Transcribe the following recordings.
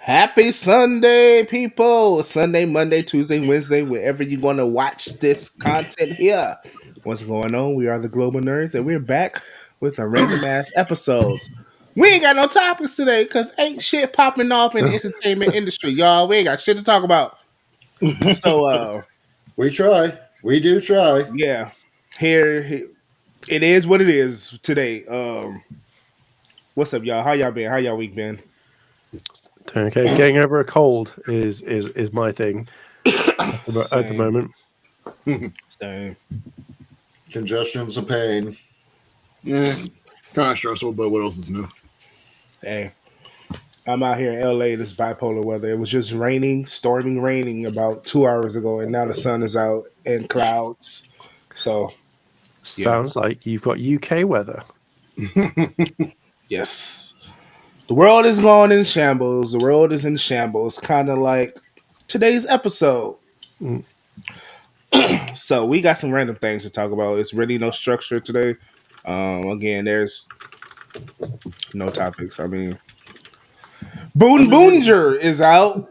Happy Sunday, people! Sunday, Monday, Tuesday, Wednesday, wherever you're going to watch this content here. What's going on? We are the Global Nerds, and we're back with a random ass episodes. We ain't got no topics today because ain't shit popping off in the entertainment industry, y'all. We ain't got shit to talk about. So, We try. We do try. yeah, here it is. What it is today. What's up, y'all? How y'all been? How y'all week been? Okay, getting over a cold is my thing at the Same, moment. same. Congestion's a pain. Yeah, kind of stressful, but what else is new? Hey. I'm out here in LA, this bipolar weather. It was just raining, storming raining about 2 hours ago, and now the sun is out and clouds. So, yeah. Sounds like you've got UK weather. Yes. The world is going in shambles. The world is in shambles, kind of like today's episode. Mm. So, we got some random things to talk about. It's really no structure today. Again, there's no topics. I mean, Boon Boonger is out.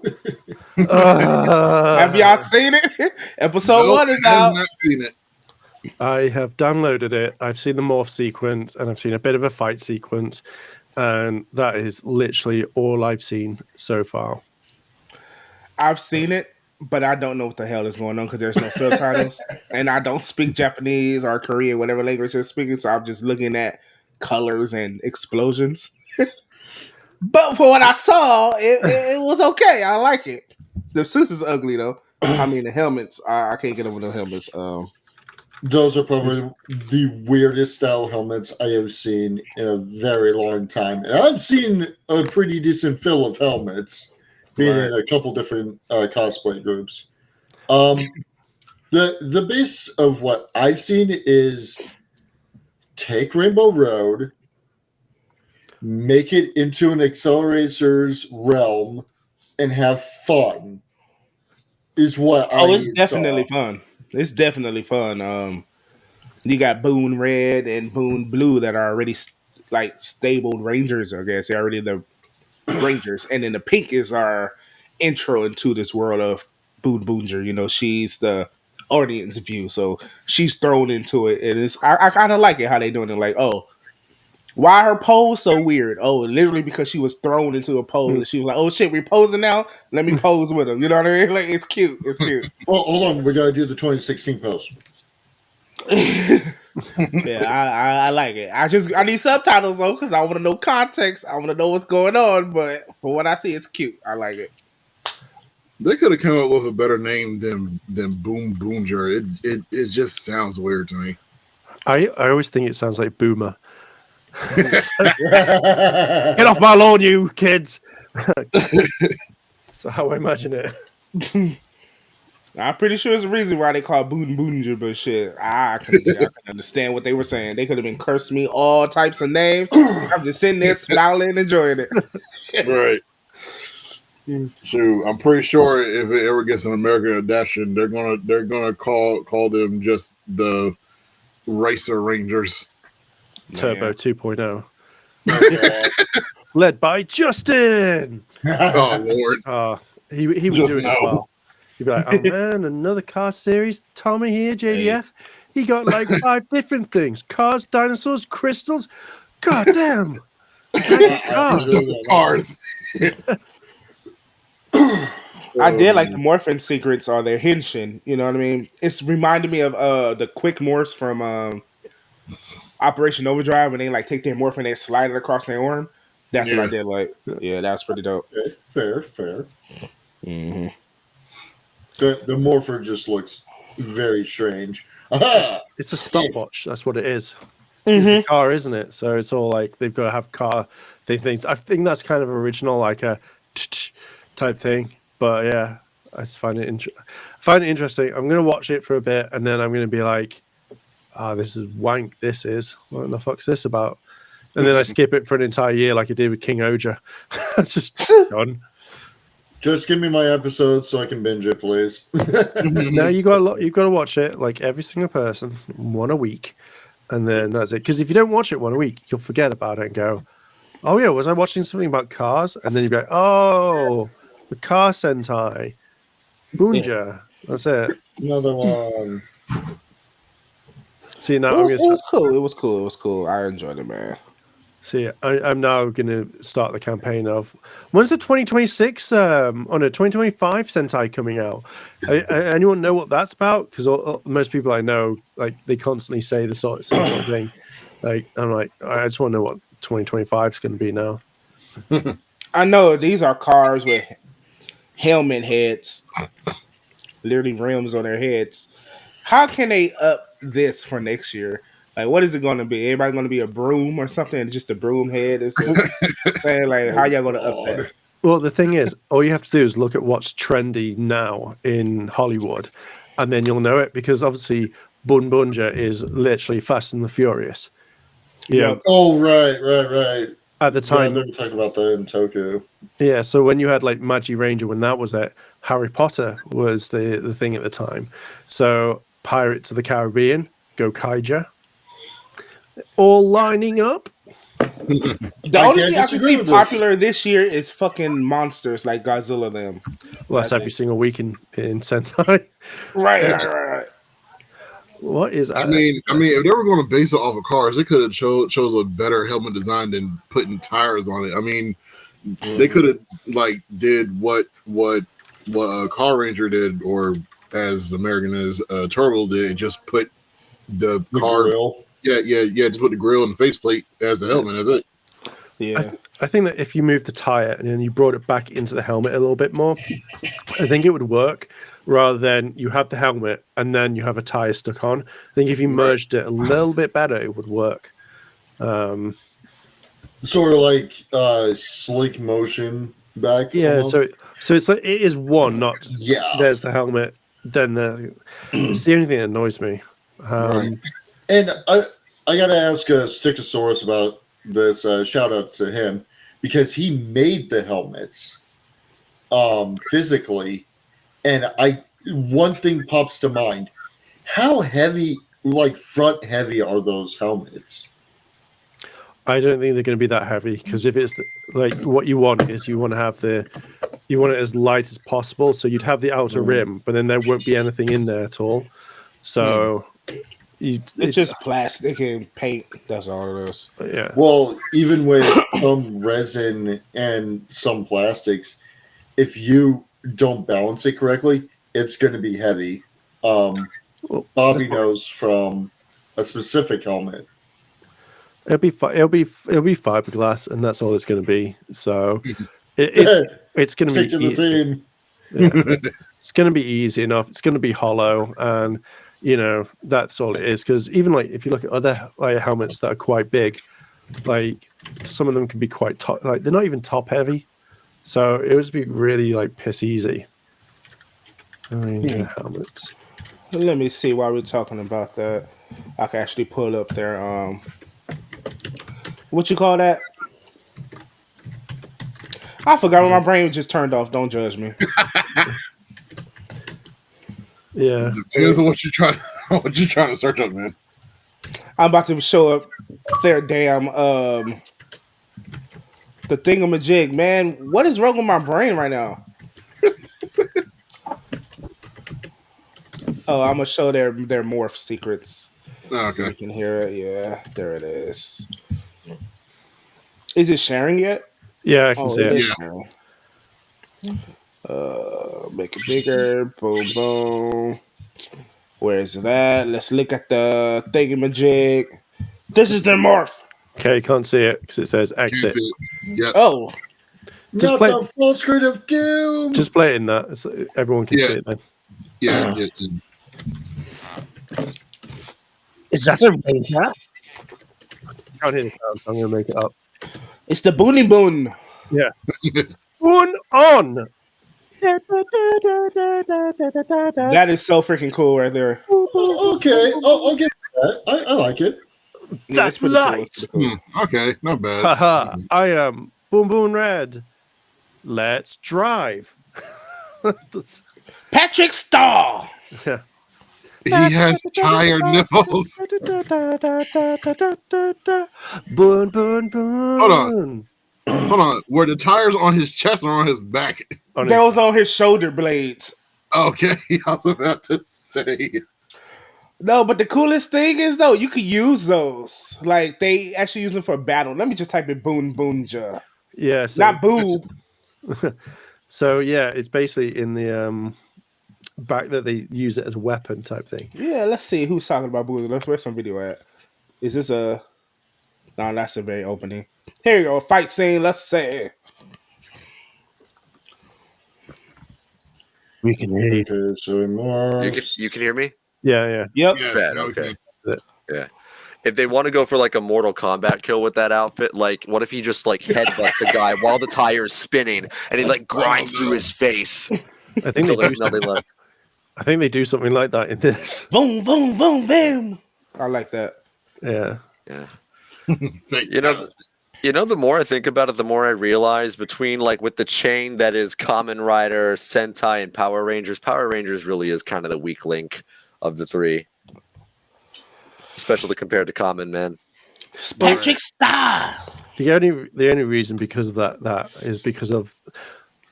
Have y'all seen it? Episode 1 is I have out. not seen it. I have downloaded it. I've seen the morph sequence, and I've seen a bit of a fight sequence, and that is literally all I've seen so far. I've seen it, but I don't know what the hell is going on because there's no subtitles, and I don't speak Japanese or Korean, whatever language they're speaking. So I'm just looking at colors and explosions. But for what I saw, it was okay. I like it. The suits is ugly though. I mean, the helmets. I can't get over the helmets. Those are probably the weirdest style helmets I have seen in a very long time. And I've seen a pretty decent fill of helmets, being Right. in a couple different cosplay groups. The base of what I've seen is take Rainbow Road, make it into an Accelerator's realm, and have fun. Is what It's definitely fun. It's definitely fun. You got Boone Red and Boone Blue that are already like stable Rangers. I guess they're already the Rangers, and then the pink is our intro into this world of Boone Boonger. You know, she's the audience view, so she's thrown into it, and I kind of like it how they doing it. Like, oh, why her pose so weird? Oh, literally because she was thrown into a pose. And she was like, "Oh shit, we posing now. Let me pose with him." You know what I mean? Like, it's cute. It's cute. Well, hold on. We got to do the 2016 post. Yeah, I like it. I need subtitles though because I want to know context. I want to know what's going on. But for what I see, it's cute. I like it. They could have come up with a better name than Boom Boonger. It just sounds weird to me. I always think it sounds like Boomer. Get off my lawn, you kids! That's how I imagine it. I'm pretty sure there's a reason why they call it Boon Boonger, but shit, I can understand what they were saying. They could have been cursing me all types of names. I'm just sitting there smiling, enjoying it. Right. Shoot, I'm pretty sure if it ever gets an American adaptation, they're gonna call them just the Racer Rangers. Turbo Man. 2.0. Led by Justin! Oh Lord! He would Just do it as no. well. He'd be like, "Oh man, another car series. Tommy here, JDF. He got like 5 different things: cars, dinosaurs, crystals. God damn! Cars. I did like the morphin secrets or their henshin. You know what I mean? It's reminded me of the quick morphs from Operation Overdrive when they like take their morph and they slide it across their arm. That's what I did like. Yeah, that's pretty dope. Okay, fair. Mm-hmm. The morpher just looks very strange. Aha! It's a stopwatch. That's what it is. Mm-hmm. It's a car, isn't it? So it's all like they've got to have car things. I think that's kind of original, like a type thing. But yeah, I just find it interesting. I'm going to watch it for a bit, and then I'm going to be like, this is wank. This is what the fuck's this about? And then I skip it for an entire year, like I did with King Oja. It's just done. Just give me my episodes so I can binge it, please. No, you got to watch it like every single person, one a week, and then that's it. Because if you don't watch it one a week, you'll forget about it and go, Oh yeah, was I watching something about cars? And then you'd be like, oh, the car Sentai. Boonja. That's it. Another one. See, now It I'm was gonna it was cool. It was cool. It was cool. I enjoyed it, man. see. I'm now gonna start the campaign of when's the 2026 oh no 2025 Sentai coming out? Anyone know what that's about? Because most people I know, like, they constantly say the same sort of thing. Like, I'm like, I just want to know what 2025 is going to be now. I know these are cars with helmet heads, literally rims on their heads. How can they up this for next year? Like, what is it going to be? Everybody going to be a broom or something? And just a broom head is the thing. Like, how Oh, y'all going to up God. that? Well, the thing is, all you have to do is look at what's trendy now in Hollywood, and then you'll know it, because obviously Bun Bunja is literally Fast and the Furious. Yeah, Yep. Oh, right. at the Yeah, time, they were talking about that in Tokyo. yeah. So when you had like Magi Ranger, when that was it, Harry Potter was the thing at the time. So Pirates of the Caribbean, Go Kaija, all lining up. The I only can't thing I can disagree see with this. popular this year is fucking monsters like Godzilla them. Well, that's That's every it. single week in Sentai. Right. What is I mean, if they were going to base it off of cars, they could have chose a better helmet design than putting tires on it. I mean, they could have like did what Car Ranger did, or as American as Turbo did, and just put the The car. grill. Yeah. Just put the grill and the faceplate as the helmet. That's it. Yeah. I think that if you moved the tire and then you brought it back into the helmet a little bit more, I think it would work, rather than you have the helmet and then you have a tire stuck on. I think if you Right. merged it a little bit better, it would work. Sort of like slick motion back. Yeah, almost. so it's like, it is one, not just Yeah. there's the helmet, then it's the only thing that annoys me. Right. And I got to ask Stickosaurus about this. Shout out to him because he made the helmets physically. And one thing pops to mind. How heavy, like front heavy, are those helmets? I don't think they're going to be that heavy, because if it's like what you want is you want to have you want it as light as possible. So you'd have the outer rim, but then there won't be anything in there at all. So It's just plastic and paint. That's all it is. yeah. Well, even with some resin and some plastics, if you don't balance it correctly, it's going to be heavy. Well, Bobby knows from a specific helmet. it'll be fiberglass, and that's all it's going to be. So it's going to Stick be to the easy. theme. Yeah. It's going to be easy enough. It's going to be hollow, and that's all it is. Because even like if you look at other like helmets that are quite big, like some of them can be quite top. Like they're not even top heavy, so it would just be really like piss easy. Helmets. Let me see why we're talking about that. I can actually pull up their what you call that? I forgot when my brain just turned off. Don't judge me. Yeah. Depends on what you're trying to search up, man. I'm about to show up their damn the thingamajig, man. What is wrong with my brain right now? Oh, I'm gonna show their morph secrets Oh, so you okay. can hear it. Yeah, there it is. Is it sharing yet? Yeah, I can Oh, see it it. is Yeah. sharing. Make it bigger. Boom, boom. Where is it at? Let's look at the thingamajig. This is their morph. Okay, you can't see it because it says Can't exit. see it. Yep. Oh, Just Not play. the full screen of doom. Just play it in that. Everyone can Yeah. see it then. Yeah. Is that a ranger? I can't hear the sound, so I'm going to make it up. it's the Boony Boon. Yeah. One on. That is so freaking cool right there. Okay, I'll give you that. I like it. Yeah, That's it's pretty light. cool. It's pretty cool. Okay. Not bad. Haha, I am Boom Boom Red. Let's drive. Patrick Starr. Yeah. He has tired nipples. Boon, boon, boon. Hold on. Hold on. Were the tires on his chest or on his back? On That his- was on his shoulder blades. Okay, I was about to say. No, but the coolest thing is though, you could use those. Like they actually use them for battle. Let me just type in boon boonja. yeah, so Not boob. so yeah, it's basically in the back that they use it as a weapon type thing. Yeah, let's see who's talking about boon. Let's where's some video at. Is this a no, that's a very opening. Here you go, fight scene, let's say. We can hear you. Okay, so more. You can hear me? Yeah, yeah. Yep. Yeah, Yeah, now we okay. can. Yeah. If they want to go for like a Mortal Kombat kill with that outfit, like what if he just like headbutts a guy while the tire is spinning and he like grinds through his face I think until they do there's nothing left? I think they do something like that in this. Boom, boom, boom, boom. I like that. Yeah. Yeah. Fake You know, talent. the more I think about it, the more I realize between like with the chain that is Kamen Rider, Sentai, and Power Rangers really is kind of the weak link of the three, especially compared to Kamen, man. Patrick Star. The only reason because of that is because of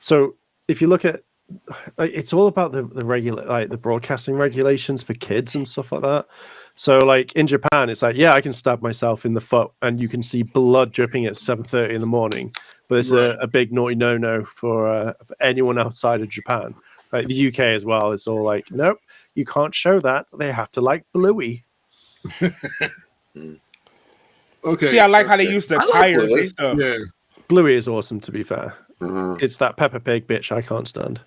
so if you look at like, it's all about the regular like the broadcasting regulations for kids and stuff like that. So like in Japan, it's like I can stab myself in the foot and you can see blood dripping at 7:30 in the morning, but it's Right. a big naughty no for anyone outside of Japan. Like the UK as well, it's all like nope, you can't show that. They have to like Bluey. Okay. See, I like how they use the I like tires Bluey. and stuff. Yeah. Bluey is awesome, to be fair. Mhm. It's that Peppa Pig bitch I can't stand.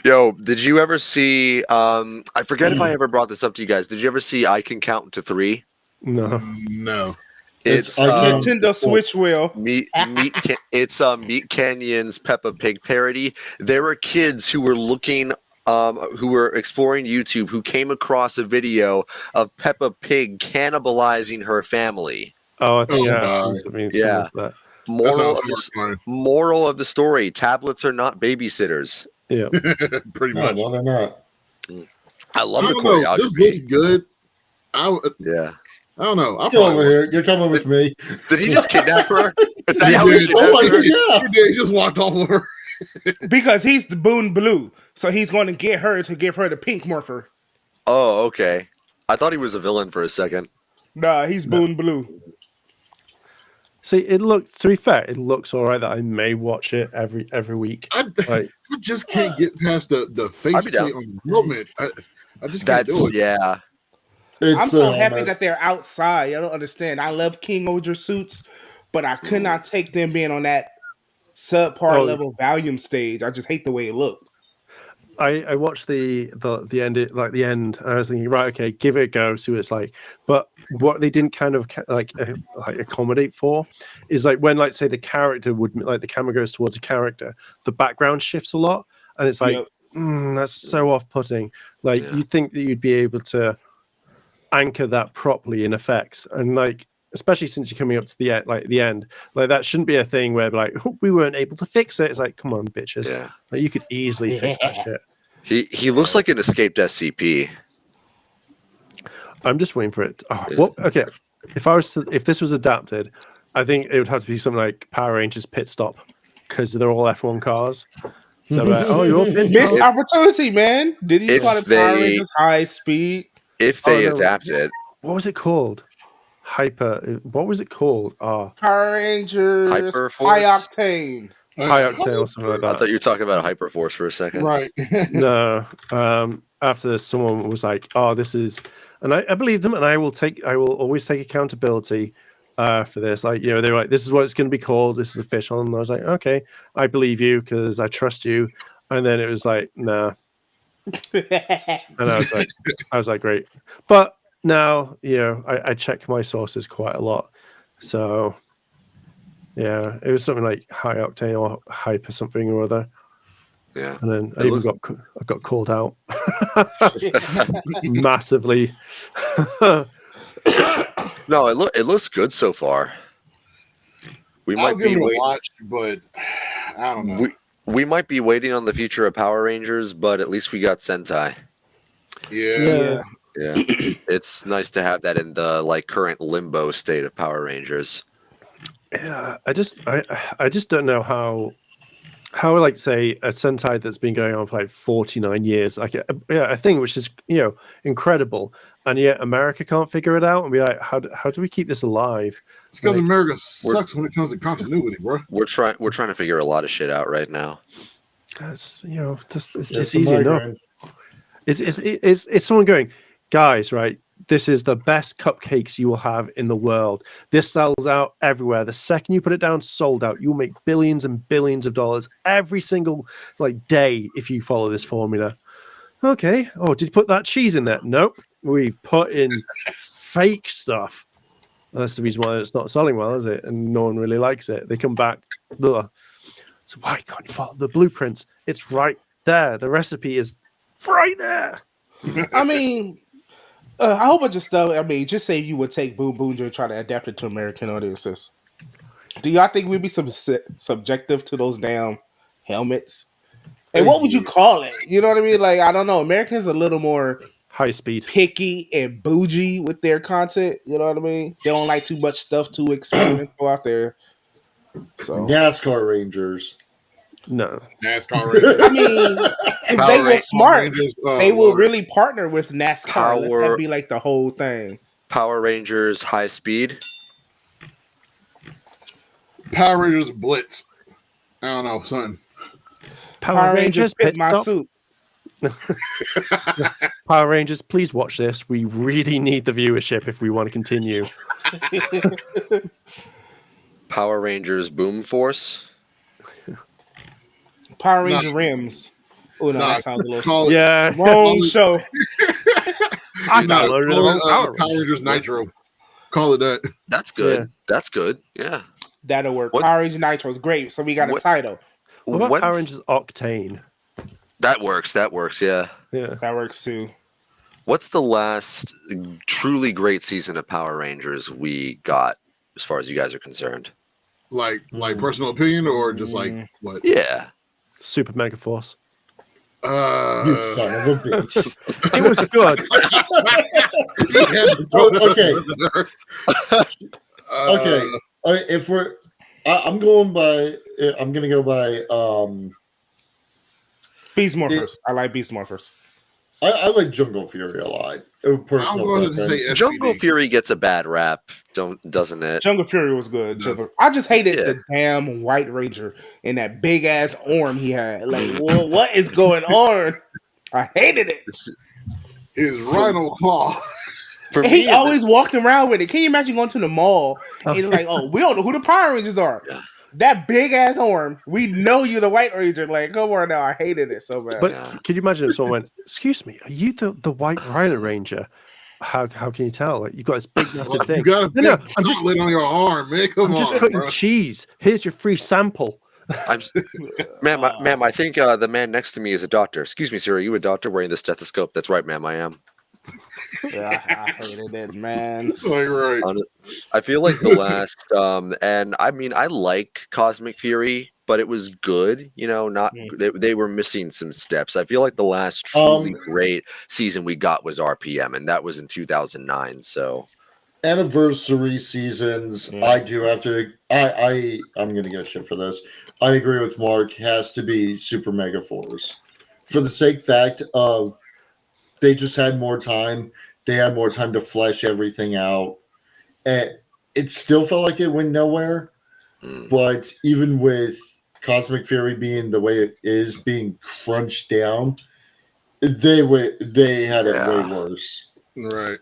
Yo, did you ever see? I forget if I ever brought this up to you guys. Did you ever see I Can Count to Three? No. No. It's Nintendo Switch wheel. It's Meat Canyon's Peppa Pig parody. There were kids who were looking, who were exploring YouTube, who came across a video of Peppa Pig cannibalizing her family. Oh, I think Oh, I've God. seen something Yeah. similar to that. That sounds horrifying. Moral of the story: tablets are not babysitters. Yeah. Pretty No, much. no, they're not. I love I the don't know. This choreography. looks good. Yeah. I don't know. I'll Get over probably here. You're coming with me. Did he just kidnap her? Is that He how he did. Oh kidnaps my her? god, He did. He just walked all over. Because he's the Boon Blue. So he's going to get her to give her the pink morpher. Oh, okay. I thought he was a villain for a second. Nah, he's Boon Blue. See, it looks. To be fair, it looks all right. That I may watch it every week. I Like, just can't get past the I'd face be down. plate on the helmet. I just can't That's do it. yeah. It's I'm the so happy helmets. that they're outside. I don't understand. I love King Oger suits, but I could not take them being on that subpar Oh. level volume stage. I just hate the way it looked. I watched the end, like the end. And I was thinking, right, okay, give it a go, see what it's like. But what they didn't kind of like accommodate for is like when, like, say the character would like the camera goes towards a character, the background shifts a lot, and it's like Yep. that's so off-putting. Like Yeah. you'd think that you'd be able to anchor that properly in effects, and like especially since you're coming up to the end, like that shouldn't be a thing where like we weren't able to fix it. It's like, come on, bitches, Yeah. like you could easily fix that shit. He looks like an escaped SCP. I'm just waiting for it. Oh, Yeah. well, okay. If this was adapted, I think it would have to be something like Power Rangers Pit Stop because they're all F1 cars. So you're pit Missed stop. opportunity, man. Did you If call it they- Power Rangers High Speed? If they Oh, no. adapt it, What was it called? What was it called? Oh, Power Rangers Hyperforce? High Octane. High Octane or something like I that. thought you were talking about Hyperforce for a second. Right. No. After someone was like, "Oh, this is," and I believe them, and I will always take accountability for this. Like, you know, they're like, "This is what it's going to be called. This is official," and I was like, "Okay, I believe you because I trust you." And then it was like, "Nah," and I was like, "Great," but now, you know, I check my sources quite a lot, so yeah, it was something like High Octane or Hype or something or other. Yeah. And then It I got called out massively. No, it looks good so far. We I'll might give be it a waiting. watch, but I don't know. We might be waiting on the future of Power Rangers, but at least we got Sentai. Yeah. Yeah. It's nice to have that in the like current limbo state of Power Rangers. Yeah, I just don't know how like say a Sentai that's been going on for like 49 years, like a thing which is incredible, and yet America can't figure it out and be like, how do we keep this alive? It's because Like, America sucks when it comes to continuity, bro. We're trying to figure a lot of shit out right now. it's just It's it's a easy enough. migraine. It's someone going, guys, right? This is the best cupcakes you will have in the world. This sells out everywhere. The second you put it down, sold out. You'll make billions and billions of dollars every single day if you follow this formula. Okay. Oh, did you put that cheese in there? Nope. We've put in fake stuff. That's the reason why it's not selling well, is it? And no one really likes it. They come back. Ugh. So why can't you follow the blueprints? It's right there. The recipe is right there. I mean, a whole bunch of stuff. I mean, just say you would take Boom Boom and try to adapt it to American audiences. Do y'all think we'd be subjective to those damn helmets? And what would you call it? You know what I mean? Like, I don't know. Americans a little more High speed. picky and bougie with their content. You know what I mean? They don't like too much stuff too experimental out there. So NASCAR Rangers. No. NASCAR Rangers. I mean, if Power they were Rangers, smart, they will Lord. really partner with NASCAR. Let Power- that be like the whole thing. Power Rangers High Speed. Power Rangers Blitz. I don't know, son. Power Rangers fit pit my stop. suit. Power Rangers, please watch this. We really need the viewership if we want to continue. Power Rangers Boom Force. Power Ranger rims. Oh no, Nah, that sounds a little call it- Yeah, wrong show. I nah, downloaded call the it, wrong Power Power Rangers Nitro. Call it that. That's good. Yeah. That's good. Yeah. That'll work. What- Power Ranger Nitro is great. So we got a What- title. What about Power When's- Rangers Octane? That works. That works. Yeah. Yeah. That works too. What's the last truly great season of Power Rangers we got, as far as you guys are concerned? Like personal opinion or just like what? Yeah. Super Mega Force. You son of a bitch. It was good. Oh, okay. If we're, I'm going by. I'm gonna go by. Beast Morphers. I like Beast Morphers. I like Jungle Fury a lot. I'm Personal going to preference. say Jungle SPD. Fury gets a bad rap, doesn't it? Jungle Fury was good. Yes. I just hated Yeah. the damn White Ranger and that big ass arm he had. Like, what is going on? I hated it. Is Rhino Claw. For And he me, always walked around with it. Can you imagine going to the mall and you're like, oh, we don't know who the Power Rangers are. Yeah. That big ass arm. We know you the White Ranger. Like, come on now. I hated it so bad. But Yeah. could you imagine if someone went, "Excuse me, are you the White Rhino Ranger?" How can you tell? Like, you've got this big massive thing. You got a No, big I'm just chocolate on your arm, man. Come I'm just on, cutting bro. cheese. Here's your free sample. ma'am, I think the man next to me is a doctor. Excuse me, sir. Are you a doctor wearing the stethoscope? That's right, ma'am. I am. Yeah, I hated it, man. Like, right. I feel like the last, and I mean, I like Cosmic Fury, but it was good. Not they were missing some steps. I feel like the last truly great season we got was RPM, and that was in 2009. So Anniversary seasons. I do have to. I'm gonna get shit for this. I agree with Mark. Has to be Super Mega Force for the sake fact of they just had more time. They had more time to flesh everything out. And it still felt like it went nowhere. But even with Cosmic Fury being the way it is, being crunched down, they had it way worse. Right.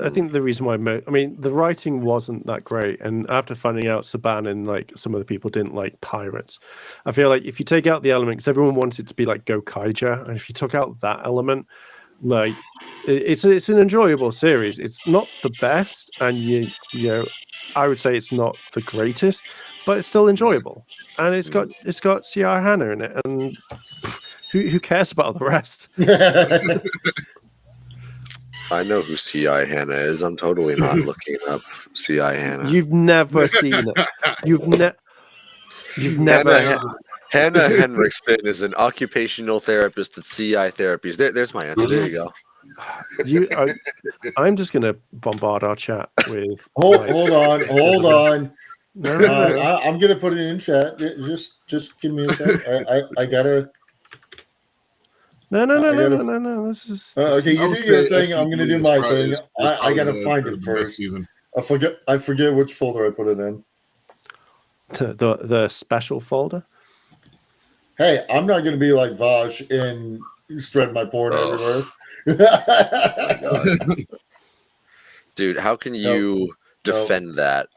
I think the reason why, the writing wasn't that great, and after finding out Saban and like some of the people didn't like pirates, I feel like if you take out the element, because everyone wants it to be like Go Kaija, and if you took out that element, like it's an enjoyable series. It's not the best, and you know, I would say it's not the greatest, but it's still enjoyable, and it's got C.I. Hannah in it, and who cares about the rest? I know who C.I. Hannah is. I'm totally not looking up C.I. Hannah. You've never seen it. You've never. Hannah Henriksen is an occupational therapist at CI Therapies. There's my answer. There you go. I'm just going to bombard our chat with. Hold on. No, no, no, I'm gonna put it in chat. Just give me a sec. I gotta. no, no, no, I no, gotta. no, no, no. This is Okay, I you would do your say thing. I'm gonna SPE do is my probably, thing. is I probably gotta find it the best first. season. I forget which folder I put it in. the special folder. Hey, I'm not gonna be like Vosh and spread my porn Oh everywhere. my god, dude, how can you defend that?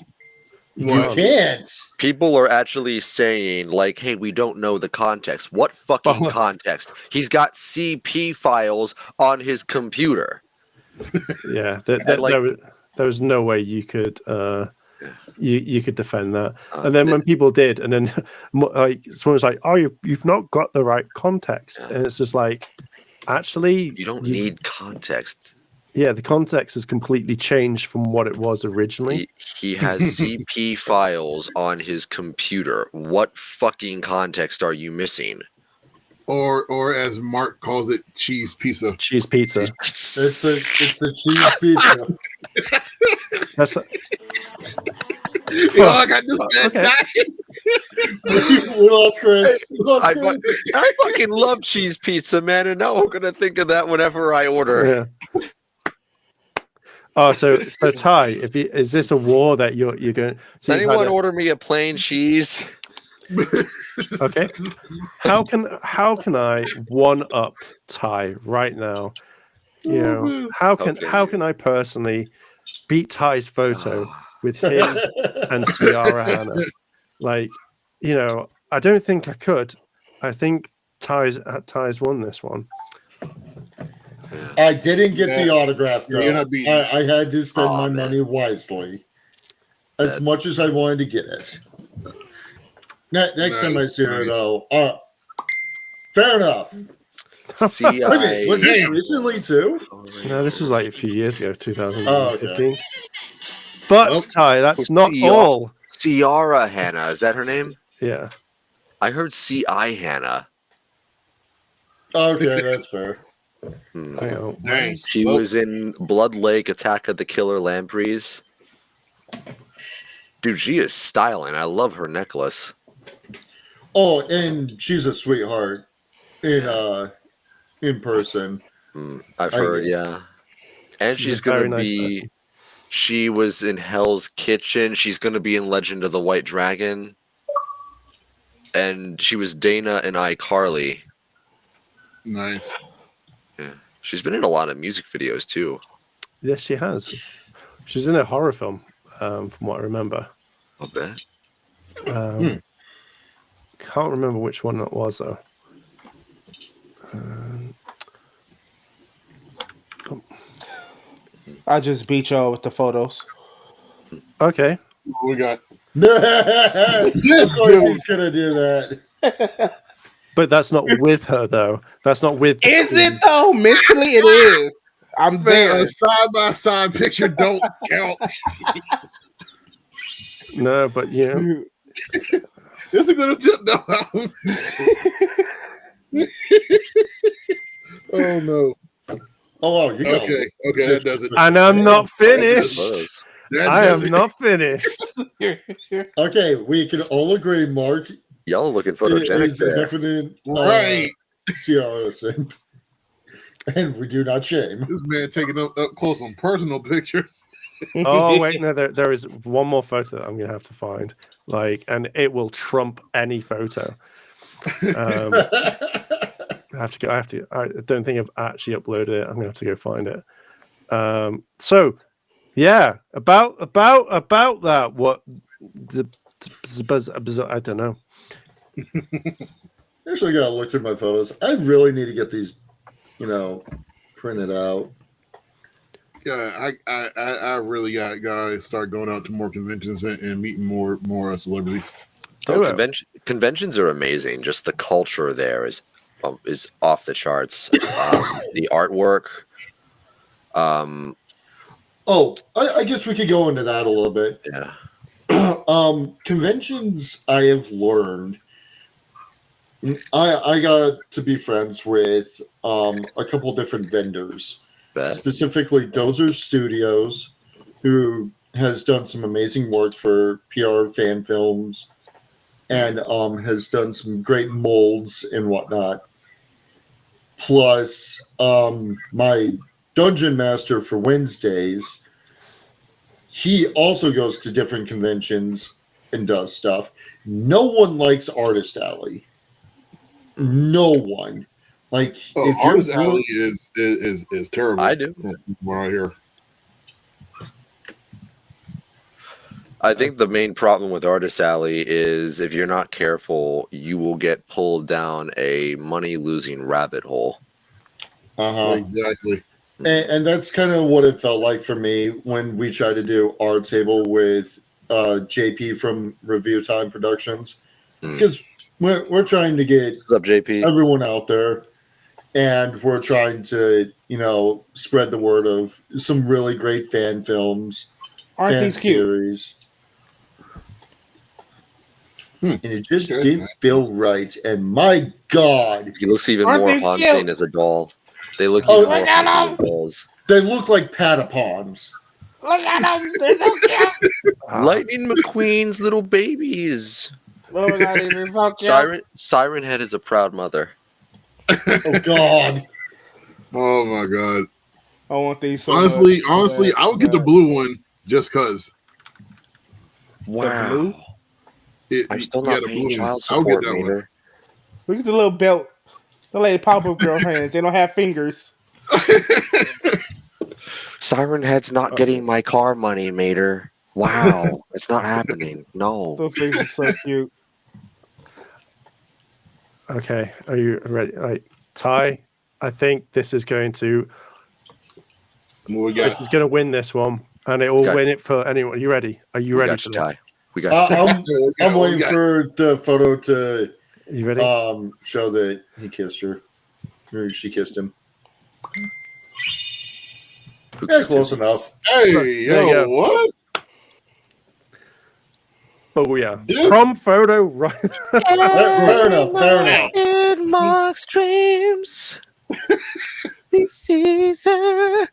You What? can't. People are actually saying, like, hey, we don't know the context. What fucking Oh. context? He's got CP files on his computer. Yeah, And, like, there was no way you could you could defend that. Uh, And then th- when people did, and then like someone's like, "Oh, you've not got the right context," Yeah. and it's just like, actually, you don't need context. yeah, the context has completely changed from what it was originally. He has CP files on his computer. What fucking context are you missing? Or as Mark calls it, cheese pizza. Cheese pizza. It's the cheese pizza. That's I got this bad okay. dying. We lost Chris. We lost I, Chris. I fucking love cheese pizza, man, and now I'm gonna think of that whenever I order. Yeah. Oh, so Ty, is this a war that you're going? Does So you've had anyone a- order me a plain cheese? Okay. How can I one up Ty right now? You know, how can I personally beat Ty's photo with him and Ciara Hannah? Like, you know, I don't think I could. I think Ty's won this one. I didn't get the autograph You're though. not beating. I had to spend Aw, my man. money wisely, as much as I wanted to get it. Next time I see her Nice. though, fair enough. CI. Was this Damn. recently too? No, this was like a few years ago, 2015. Oh, okay. But Nope. Ty, that's not Ciara- all. Ciara Hannah, is that her name? Yeah. I heard CI Hannah. Okay, that's fair. Hang on. Dang. She was in Blood Lake, Attack of the Killer Lampreys. Dude, she is styling. I love her necklace. Oh, and she's a sweetheart in person. I've I heard, get it. yeah. And She's she's a very gonna nice be. person. She was in Hell's Kitchen. She's gonna be in Legend of the White Dragon. And she was Dana in iCarly. Nice. Yeah, she's been in a lot of music videos too. Yes, she has. She's in a horror film, from what I remember. I'll bet. Can't remember which one that was though. I just beat y'all with the photos. Okay. What we got? Of course he's gonna do that. But that's not with her though. That's not with. Is it though? Mentally, it is. I'm Man, there. a side by side picture don't count. No, but you know. This is gonna tip no. Oh no. Oh, wow, you go. Okay, that does it. And I'm not Good finished. photos. That I does am it. not finished. Okay, we can all agree Mark Y'all are looking photogenic is a there. definite Right. Ciara simp. And we do not shame. This man taking up close on personal pictures. Oh wait, no, there is one more photo that I'm gonna have to find. Like, and it will trump any photo. I don't think I've actually uploaded it. I'm gonna have to go find it. So yeah, about that. What I don't know. Actually, gotta look through my photos. I really need to get these, printed out. Yeah, I really gotta start going out to more conventions and meeting more celebrities. Do it. Conventions are amazing. Just the culture there is off the charts. The artwork. I guess we could go into that a little bit. Yeah. Conventions, I have learned. I got to be friends with a couple different vendors, Bet. specifically Dozer Studios, who has done some amazing work for PR fan films, and has done some great molds and whatnot. Plus, my dungeon master for Wednesdays, he also goes to different conventions and does stuff. No one likes Artist Alley. No one. Like, Oh, if Artist you're Alley is terrible. I do. What I hear. I think the main problem with Artist Alley is if you're not careful, you will get pulled down a money-losing rabbit hole. Exactly. And that's kind of what it felt like for me when we tried to do our table with JP from Review Time Productions, because we're trying to get What's up, JP? everyone out there, and we're trying to spread the word of some really great fan films, Aren't fan these cute? series. And it just Okay. didn't feel right. And my God, He looks even Aren't more these haunting cute? as a doll. They look Oh, even more look at haunting as them! dolls. they look like patapons. Look at them. They're so cute. Lightning McQueen's little babies. Oh my god, these are so cute. Siren Head is a proud mother. Oh God. Oh my god. I want these so Honestly, much. I would get the blue one just cause. Wow. blue? I'm still not the paying blue one. child I would support, get that one. Mater. Look at the little belt. The lady pop-up girl hands. They don't have fingers. Siren Head's not getting my car money, Mater. Wow. It's not happening. No. Those things are so cute. Okay, are you ready? Right, Ty, I think this is going to What we got? this is going to win this one, and it will Got- win it for anyone. Are you ready? Are you We ready got for you, this? Ty. We got you. I'm waiting for the photo to You ready? show that he kissed her. Or she kissed him. Who Yeah, kissed close him? enough. Hey, There you yo, go. what? Oh yeah, This- prom photo. Right. Fair enough. Fair enough. In Mark's dreams. This is it.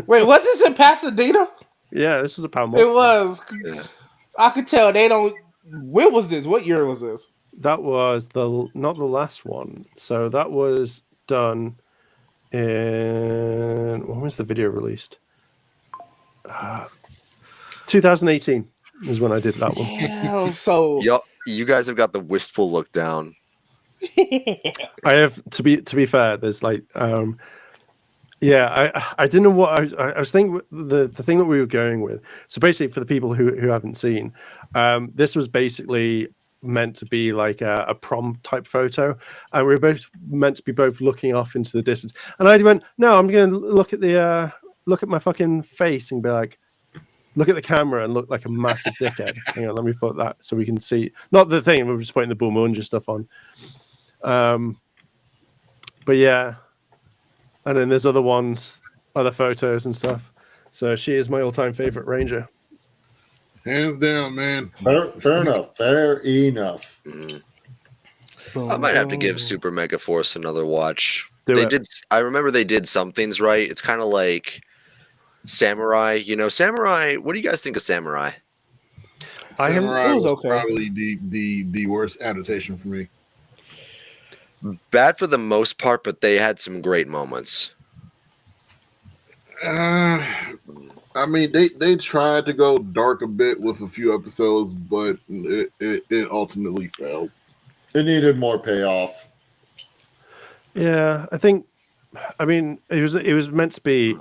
Wait, was this in Pasadena? Yeah, this is a prom. It was. Yeah. I could tell they don't. When was this? What year was this? That was not the last one. So that was done in when was the video released? 2018 is when I did that one. Damn, so Yup, you guys have got the wistful look down. I have to be fair. There's like, yeah, I didn't know what I was thinking. The thing that we were going with. So basically, for the people who haven't seen, this was basically meant to be like a prom type photo, and we were both meant to be both looking off into the distance. And I went, no, I'm going to look at my fucking face and be like, look at the camera and look like a massive dickhead. Hang on, let me put that so we can see. Not the thing, we were just putting the Bumunja stuff on. But yeah, and then there's other ones, other photos and stuff. So she is my all-time favorite ranger. Hands down, man. Fair enough. Fair enough. I might have to give Super Mega Force another watch. Do They it. did. I remember they did some things right. It's kind of like Samurai. You know, Samurai. What do you guys think of Samurai? I am- Samurai it was was okay. probably the worst adaptation for me. Bad for the most part, but they had some great moments. I mean, they tried to go dark a bit with a few episodes, but it ultimately failed. It needed more payoff. Yeah, I mean, it was meant to be.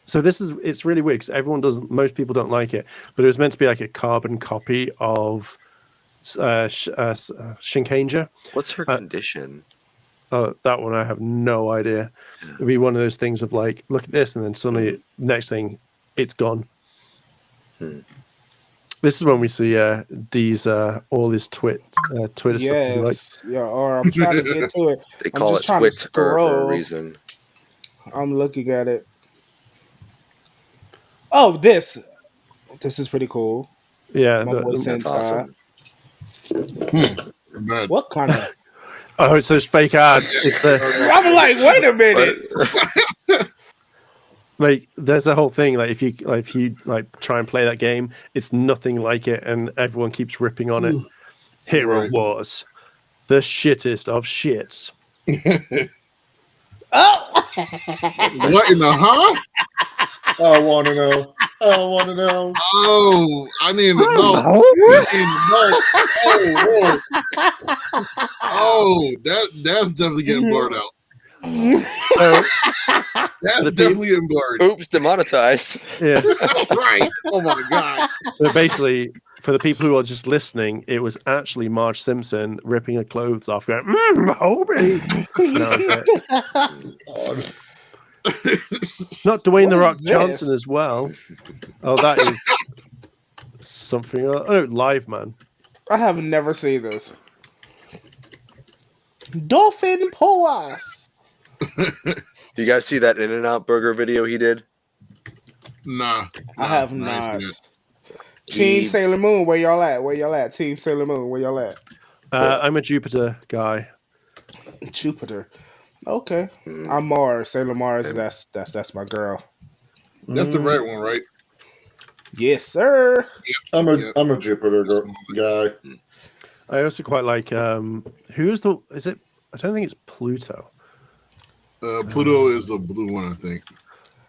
So it's really weird because most people don't like it, but it was meant to be like a carbon copy of Shinkanger. What's her condition? Oh, that one I have no idea. It'd be one of those things of like, look at this, and then suddenly next thing, it's gone. This is when we see D's all his Twitter stuff. He likes. yes, yeah. Or I'm trying to get to it. They I'm call it just trying to Twitter for a scroll. reason. I'm looking at it. Oh, this is pretty cool. Yeah, My boy That's Sentai. awesome. But What kind of? oh, it's those fake ads. It's I'm like, wait a minute. like there's a whole thing. Like if you try and play that game, it's nothing like it, and everyone keeps ripping on it. Hero Right. Wars, the shittest of shits. What in the huh? I want to know. I want to know. Oh, I need to know. I need to know. Oh, whoa. Oh, that's definitely getting blurred out. So, That's The definitely getting blurred. Oops, demonetized. yeah. Right. Oh my god. So basically, for the people who are just listening, it was actually Marge Simpson ripping her clothes off, going, Hobie. No, that's it. God. Not Dwayne the What Rock is Johnson this? as well. Oh, that is something. Oh, Live Man. I have never seen this. Dolphin Poas. Do you guys see that In-N-Out Burger video he did? Nah. I have ain't not. seen it. Team He- Sailor Moon, where y'all at? Where y'all at? Team Sailor Moon, where y'all at? I'm a Jupiter guy. Jupiter. Okay. I'm Mars. Sailor Mars. That's my girl. That's the red one, right? Yes, sir. I'm a Yeah. I'm a Jupiter guy. I also quite like who's the is it? I don't think it's Pluto. Pluto is the blue one, I think.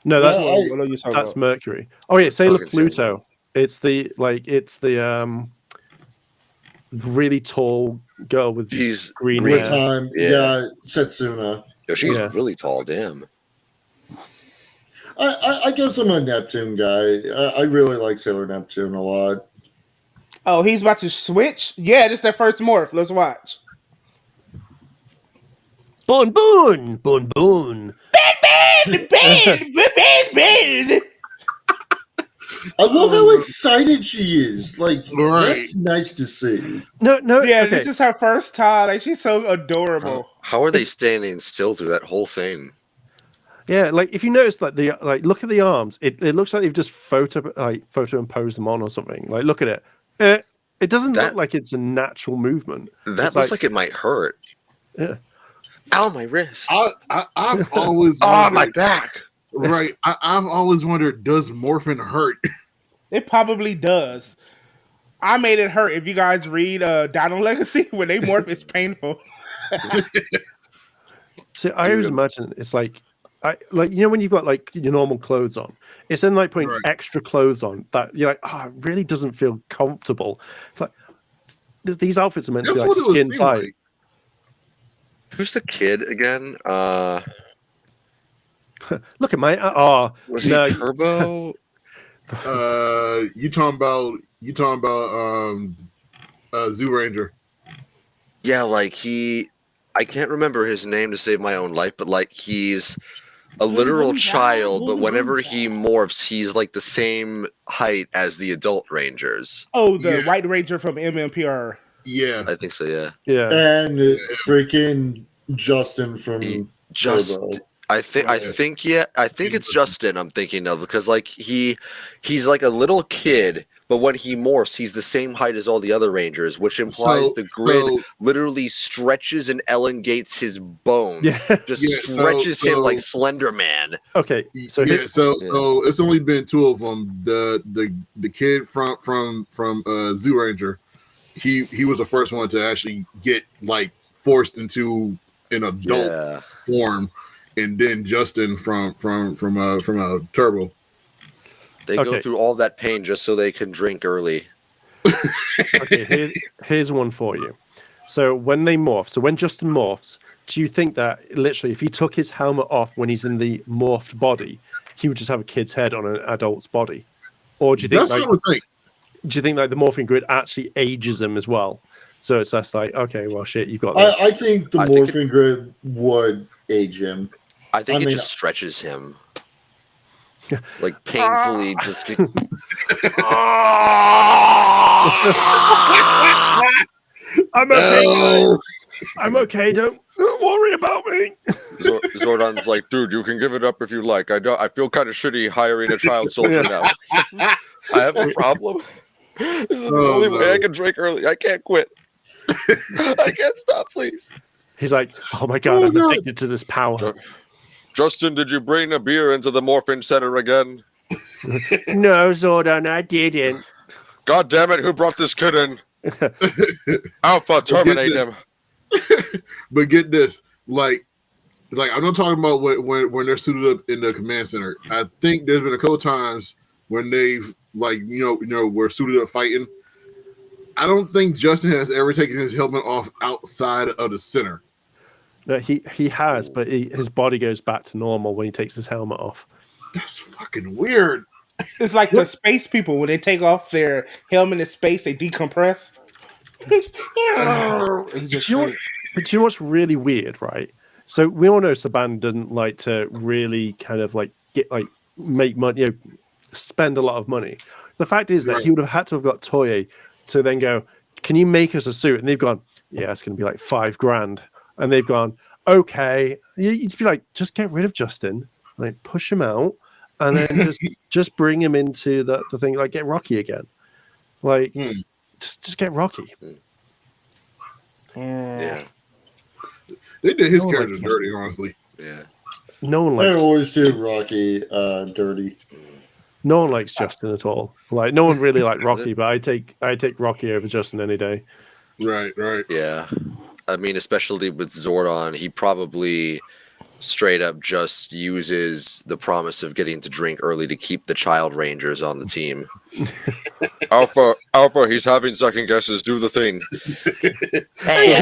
No, that's Well, What are you talking that's about? Mercury. Oh yeah, Sailor Talking Sailor Pluto. It's the really tall girl with She's green green. With hair. time, Yeah. yeah, Setsuna. Yo, she's Yeah. really tall. Damn. I guess I'm a Neptune guy. I really like Sailor Neptune a lot. Oh, he's about to switch? Yeah, this is their first morph. Let's watch. Boon boon boon boon. Ben! I love how excited she is. Like Right. that's nice to see. No, Yeah, okay. this is her first time. Like, she's so adorable. How are they standing still through that whole thing? Yeah, like if you notice, like look at the arms. It looks like they've just photoimposed them on or something. Like look at it. It doesn't look That- like it's a natural movement. That It's looks like it might hurt. Yeah. Ow, my wrist. I've always Oh, my wondered, back. right. I've always wondered, does morphine hurt? It probably does. I made it hurt. If you guys read Dino Legacy, when they morph, it's painful. See, I always imagine it's like when you've got like your normal clothes on, it's then like putting Right. extra clothes on that you're like, it really doesn't feel comfortable. It's like these outfits are meant to be That's like what it would skin seem tight. like. Who's the kid again? Look at my Was he no, Turbo? You talking about Zoo Ranger? Yeah, like I can't remember his name to save my own life, but like he's a literal child, but whenever he morphs, he's like the same height as the adult Rangers. Oh, the Yeah. White Ranger from MMPR. Yeah. I think so, yeah. yeah. And freaking Justin from Just Turbo. I think it's Justin I'm thinking of, because like he's like a little kid, but when he morphs, he's the same height as all the other Rangers, which implies the grid literally stretches and elongates his bones. Yeah. Just Yeah, stretches him so- like Slender Man. Okay. So So so it's only been two of them. The kid from Zoo Ranger, he was the first one to actually get like forced into an adult Yeah. form, and then Justin from Turbo. They Okay. go through all that pain just so they can drink early. okay, here's one for you. So when they morph, so when Justin morphs, do you think that literally if he took his helmet off when he's in the morphed body, he would just have a kid's head on an adult's body? Or do you think That's what I would think. do you think like the morphing grid actually ages him as well? So it's just like, okay, well shit, you've got that. I think the I think morphing grid would age him. I think I it mean- just stretches him. Like painfully just I'm okay, guys. I'm okay. Don't worry about me. Zordon's like, dude, you can give it up if you like. I feel kind of shitty hiring a child soldier now. I have a problem. This is the Oh, only way no. I can drink early. I can't quit. I can't stop, please. He's like, oh my god, I'm addicted to this power. Justin, did you bring a beer into the Morphin Center again? No, Zordon, I didn't. God damn it, who brought this kid in? Alpha, terminate him. But get this, like I'm not talking about when they're suited up in the command center. I think there's been a couple times when they've were suited up fighting. I don't think Justin has ever taken his helmet off outside of the center. No, he has, but his body goes back to normal when he takes his helmet off. That's fucking weird. It's like the space people when they take off their helmet in space, they decompress. But you know what's really weird, right? So we all know Saban doesn't like to really kind of like make money, spend a lot of money. The fact is that he would have had to have got Toye to then go, can you make us a suit? And they've gone, yeah, it's going to be like $5,000. And they've gone, okay. You'd just be like, just get rid of Justin, like push him out, and then just bring him into the thing, like get Rocky again. Like, just get Rocky. Yeah. They did his character dirty, honestly. Yeah. No one likes. I always do Rocky dirty. No one likes Justin at all. Like no one really liked Rocky, but I take Rocky over Justin any day. Right. Yeah. I mean, especially with Zordon, he probably straight up just uses the promise of getting to drink early to keep the child rangers on the team. Alpha, he's having second guesses. Do the thing. Hey,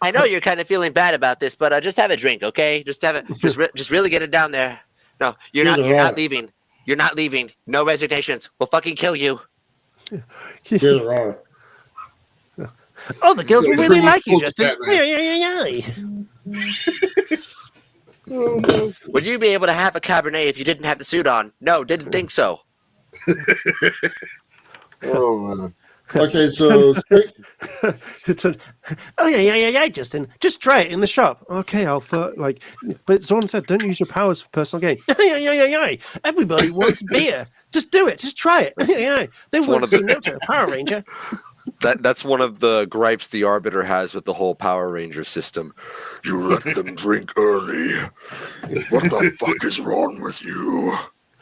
I know you're kind of feeling bad about this, but just have a drink, okay? Just have it. Just really get it down there. No, you're not leaving. You're not leaving. No resignations. We'll fucking kill you. Get it wrong. Oh, the girls will really like you, Justin. Would you be able to have a Cabernet if you didn't have the suit on? No, didn't think so. Oh man. Okay, so Justin. Just try it in the shop. Okay, Alpha. But someone said, don't use your powers for personal gain. Everybody wants beer. Just do it. Just try it. They want to see Noto, Power Ranger. That's one of the gripes the Arbiter has with the whole Power Ranger system. You let them drink early. What the fuck is wrong with you?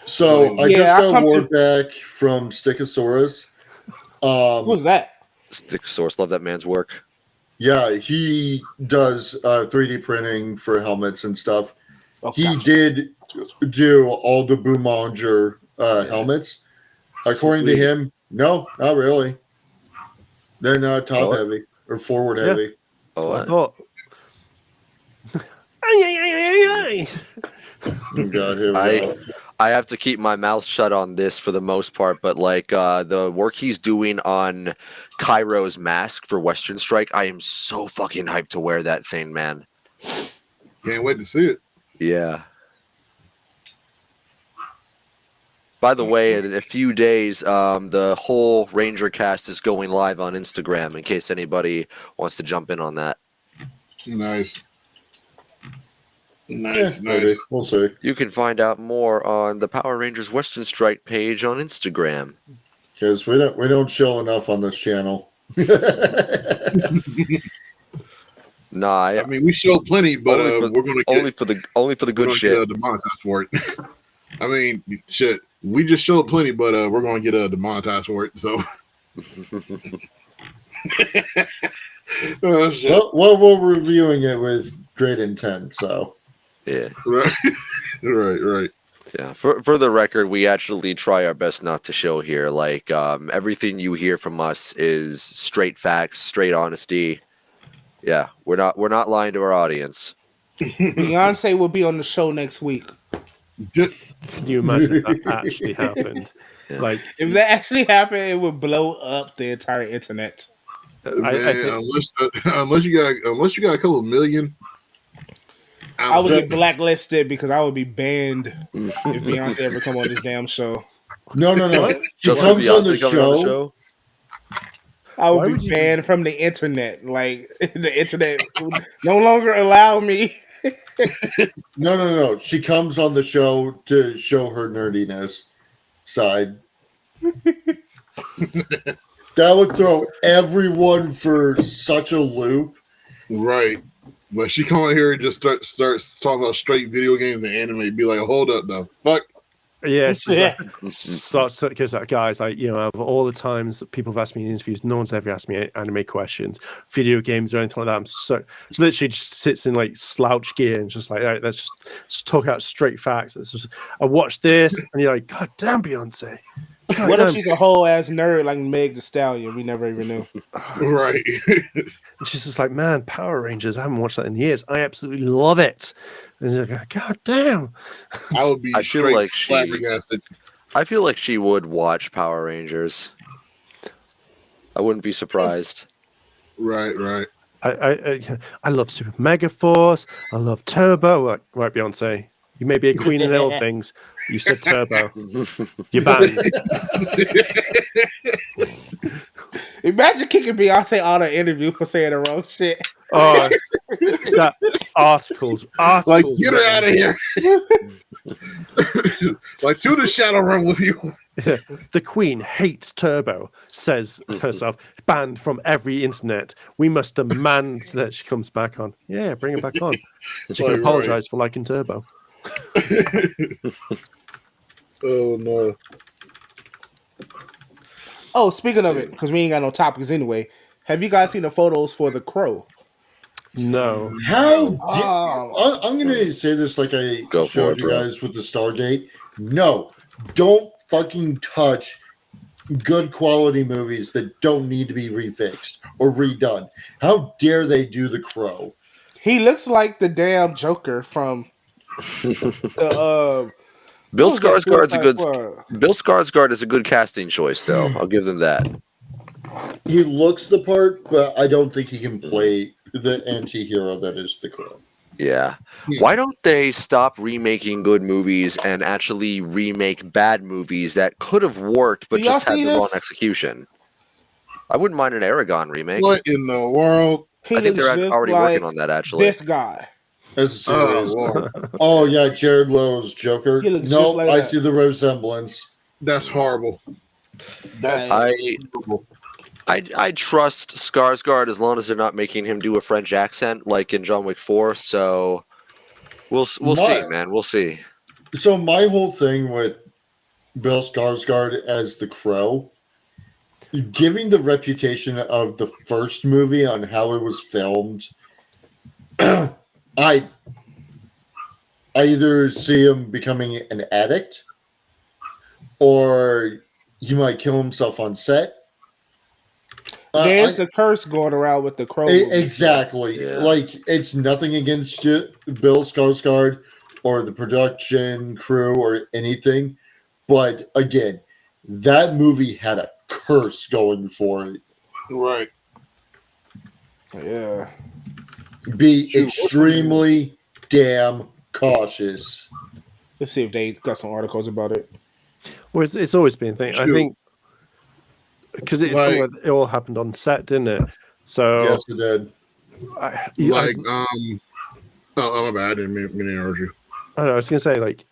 So I just got word back from Stickosaurus. Who's that? Stickosaurus, love that man's work. Yeah, he does 3D printing for helmets and stuff. Oh, he did do all the Boomanger helmets. According to him, no, not really. They're not top heavy or forward heavy. Oh, I thought. Oh God, here we go. I have to keep my mouth shut on this for the most part, but the work he's doing on Cairo's mask for Western Strike, I am so fucking hyped to wear that thing, man. Can't wait to see it. Yeah. By the way, in a few days, the whole Ranger cast is going live on Instagram in case anybody wants to jump in on that. Nice. Maybe. We'll see. You can find out more on the Power Rangers Western Strike page on Instagram. Because we don't show enough on this channel. Nah, I mean we show plenty, but we're gonna get only for the good shit. Demonetized for it. I mean, shit. We just showed plenty, but we're gonna get demonetized for it. So, well, we're reviewing it with great intent. So, yeah, right. Yeah. For the record, we actually try our best not to show here. Everything you hear from us is straight facts, straight honesty. Yeah, we're not lying to our audience. Beyonce will be on the show next week. Can you imagine if that actually happened? Yeah. If that actually happened, it would blow up the entire internet. I think, unless you got a couple of million, I would get blacklisted because I would be banned if Beyonce ever come on this damn show. No. She Just comes on the coming on the show. I would be banned from the internet. Like the internet would no longer allow me. No. She comes on the show to show her nerdiness side. That would throw everyone for such a loop. Right. But she come on here and just starts talking about straight video games and anime. Be like, hold up, the fuck. Yeah, she's like, starts to because like, guys, like out of all the times that people have asked me in interviews, no one's ever asked me anime questions, video games or anything like that. She literally just sits in like slouch gear and just like, all right, let's just talk out straight facts. I watched this, and you're like, God damn, Beyonce. God What damn. if she's a whole ass nerd like Meg the Stallion? We never even knew. Right. And she's just like, man, Power Rangers. I haven't watched that in years. I absolutely love it. And you're like, God damn. I would be I feel straight like flabbergasted. I feel like she would watch Power Rangers. I wouldn't be surprised. Right. I love Super Mega Force. I love Turbo. Right, Beyonce. You may be a queen in all things. You said Turbo. You're banned. Imagine kicking Beyonce out of interview for saying the wrong shit. Oh, that articles. Like, get her out of here. Like, to the shadow run with you. The Queen hates Turbo, says herself, banned from every internet. We must demand that she comes back on. Yeah, bring her back on. She can apologize for liking Turbo. Oh, no. Oh, speaking of it, because we ain't got no topics anyway. Have you guys seen the photos for The Crow? No. I'm going to say this like I Go for showed it, you bro. guys with the Stargate. No, don't fucking touch good quality movies that don't need to be refixed or redone. How dare they do The Crow? He looks like the damn Joker from the Bill what was that Skarsgård's a Suicide good Squad? Bill Skarsgård is a good casting choice, though. I'll give them that. He looks the part, but I don't think he can play the anti-hero that is The Crow. Yeah. Why don't they stop remaking good movies and actually remake bad movies that could have worked but Do y'all just had see the wrong this? execution? I wouldn't mind an Aragon remake. What in the world? He I think looks they're just already like working on that, actually. this guy. As a serious. Lord. Oh, yeah, Jared Leto's Joker. He looks No, just like I that. see the resemblance. That's horrible. That's I trust Skarsgård as long as they're not making him do a French accent like in John Wick 4. So we'll see, man. We'll see. So my whole thing with Bill Skarsgård as the Crow, giving the reputation of the first movie on how it was filmed, I either see him becoming an addict or he might kill himself on set. There's a curse going around with the Crow. movie. Exactly. Yeah. Like, it's nothing against Bill Skarsgård or the production crew or anything. But again, that movie had a curse going for it. right. Yeah. Be Shoot, extremely damn cautious. Let's see if they got some articles about it. Well, it's always been a thing. I Shoot. think because it all happened on set, didn't it? So Yes, it did. Like, oh, my bad. I didn't mean to interrupt you. I don't know, I was gonna say, like,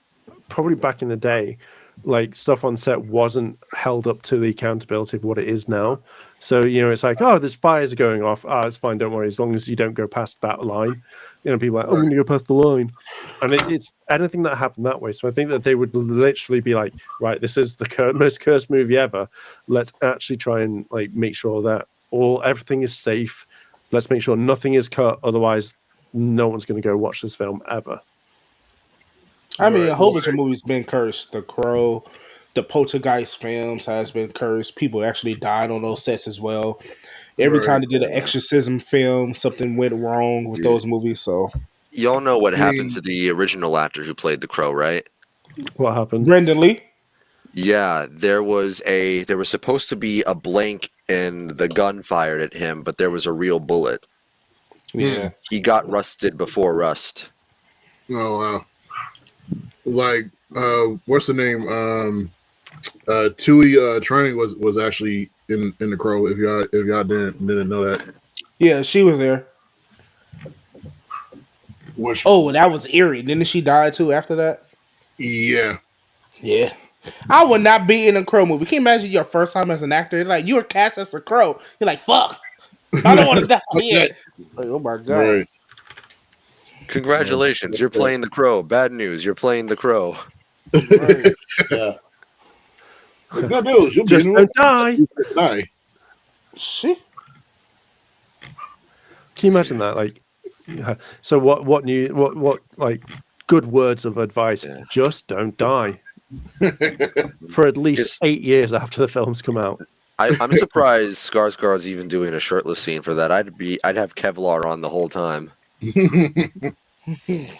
probably back in the day, like, stuff on set wasn't held up to the accountability of what it is now. So, it's like, oh, there's fires going off. Ah, it's fine, don't worry, as long as you don't go past that line. People are like, oh, I'm gonna go past the line. And it's anything that happened that way. So I think that they would literally be like, right, this is the most cursed movie ever. Let's actually try and like make sure that everything is safe. Let's make sure nothing is cut, otherwise no one's gonna go watch this film ever. I mean, a whole bunch of movies been cursed. The Crow, the Poltergeist films has been cursed. People actually died on those sets as well. Every time they did an exorcism film, something went wrong with those movies. So Y'all know what happened to the original actor who played the Crow, right? What happened? Brendan Lee. Yeah, there was supposed to be a blank and the gun fired at him, but there was a real bullet. Yeah. He got rusted before rust. Oh, wow. Like, what's the name? Tui Training was actually in the Crow. If y'all didn't know that. Yeah, she was there. Oh, that was eerie. Didn't she die too after that? Yeah. Yeah. I would not be in a Crow movie. Can you imagine your first time as an actor? Like, you were cast as a Crow. You're like, fuck. I don't want to die yet. Like, oh my God. Right. Congratulations, you're playing the Crow. Bad news, you're playing the Crow. Right. Yeah. Good news. You'll be Just in don't die. die. Shit. Can you imagine that? Like, yeah. So what like good words of advice? Yeah. Just don't die. For at least 8 years after the films come out. I'm surprised Skarsgård's even doing a shirtless scene for that. I'd have Kevlar on the whole time.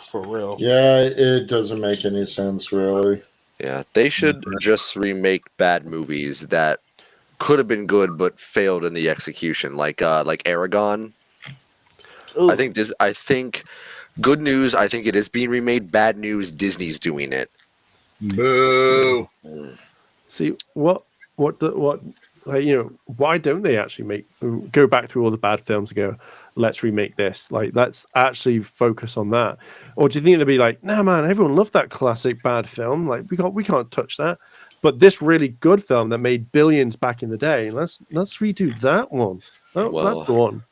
For real. Yeah, it doesn't make any sense, really. Yeah, they should just remake bad movies that could have been good but failed in the execution, like Aragon. Ooh. I think good news. I think it is being remade. Bad news. Disney's doing it. Boo. See what like, you know, why don't they actually go back through all the bad films and go, let's remake this? Like, let's actually focus on that. Or do you think it'll be like, nah, man, everyone loved that classic bad film. Like, we can't touch that. But this really good film that made billions back in the day, let's redo that one. That's the one.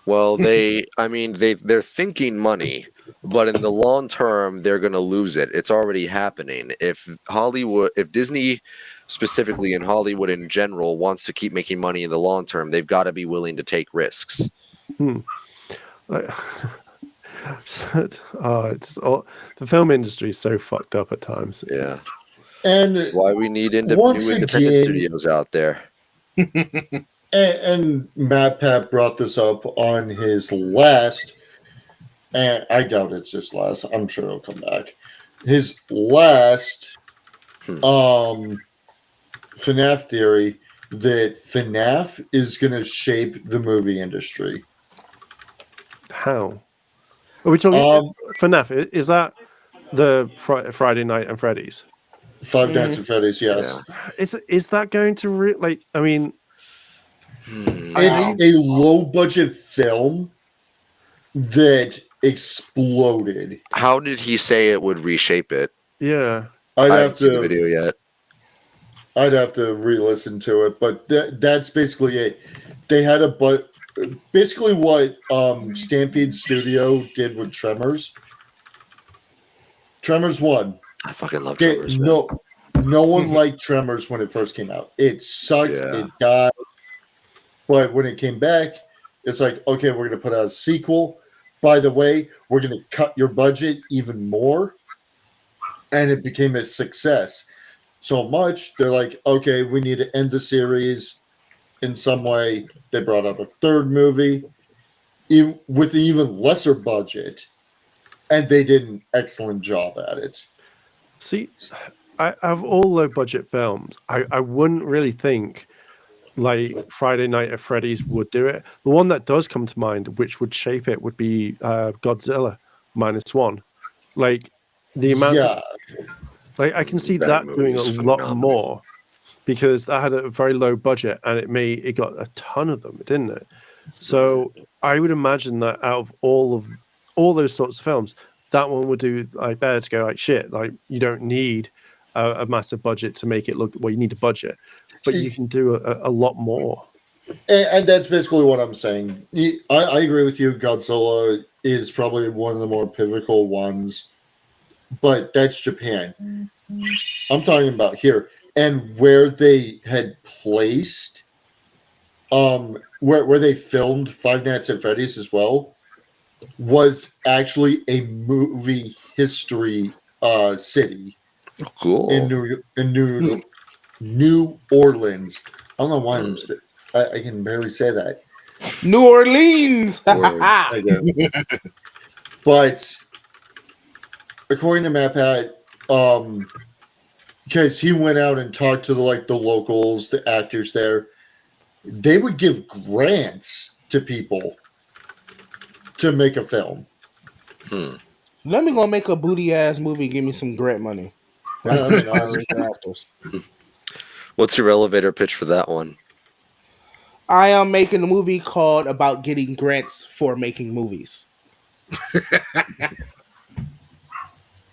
Well, they're thinking money, but in the long term, they're going to lose it. It's already happening. If Disney, specifically in Hollywood in general, wants to keep making money in the long term, they've got to be willing to take risks. Like, the film industry is so fucked up at times. Yeah, And why we need new once independent again- studios out there. And Matt Pat brought this up on his last, and I doubt it's his last. I'm sure he'll come back. His last FNAF theory that FNAF is going to shape the movie industry. How? Are we talking FNAF? Is that the Friday Night and Freddy's? Five Nights at Freddy's, yes. Yeah. Is that going to I mean, It's a low budget film that exploded. How did he say it would reshape it? yeah. I'd I have haven't seen the to video yet. I'd have to re-listen to it, but that's basically it. They had basically what Stampede Studio did with Tremors. Tremors 1. I fucking love Tremors. Man. No one liked Tremors when it first came out. It sucked. Yeah. It died. But when it came back, it's like, okay, we're going to put out a sequel. By the way, we're going to cut your budget even more. And it became a success. So much, they're like, okay, we need to end the series in some way. They brought out a third movie with an even lesser budget. And they did an excellent job at it. See, out of all low budget films, I wouldn't really think like Friday Night at Freddy's would do it. The one that does come to mind, which would shape it, would be Godzilla -1. Like the amount of, like I can see that doing a lot more because that had a very low budget and it got a ton of them, didn't it? So I would imagine that out of all those sorts of films, that one would do like better to go like shit. Like you don't need a massive budget to make it look. Well, you need a budget, but you can do a lot more. And that's basically what I'm saying. I agree with you. Godzilla is probably one of the more pivotal ones, but that's Japan. I'm talking about here and where they had placed, where they filmed Five Nights at Freddy's as well, was actually a movie history city. Cool. In New Orleans. I don't know why I can barely say that. New Orleans. I do. But according to Matt Pat, because he went out and talked to the locals, the actors there, they would give grants to people to make a film. Let me go make a booty ass movie. Give me some grant money. What's your elevator pitch for that one? I am making a movie called about getting grants for making movies.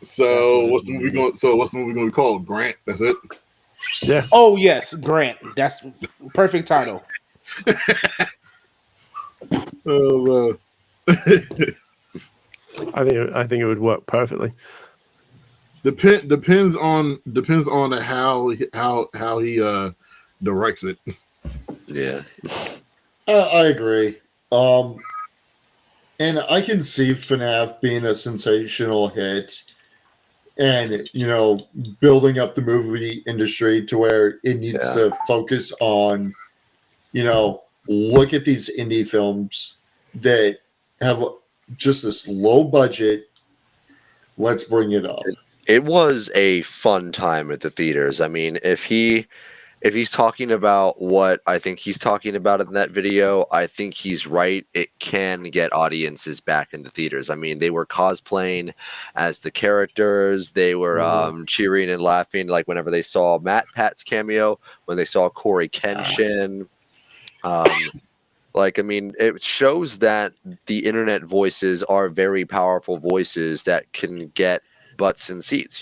So what's the movie going to be called? Grant. That's it. Yeah. Oh yes, Grant. That's perfect title. I think it would work perfectly. Depends on how he directs it. Yeah. I agree. And I can see FNAF being a sensational hit and, building up the movie industry to where it needs Yeah. to focus on, look at these indie films that have just this low budget. Let's bring it up. It was a fun time at the theaters. I mean, if he's talking about what I think he's talking about in that video, I think he's right. It can get audiences back into theaters. I mean, they were cosplaying as the characters. They were cheering and laughing, like whenever they saw Matt Pat's cameo, when they saw Corey Kenshin. Like, I mean, it shows that the internet voices are very powerful voices that can get butts in seats,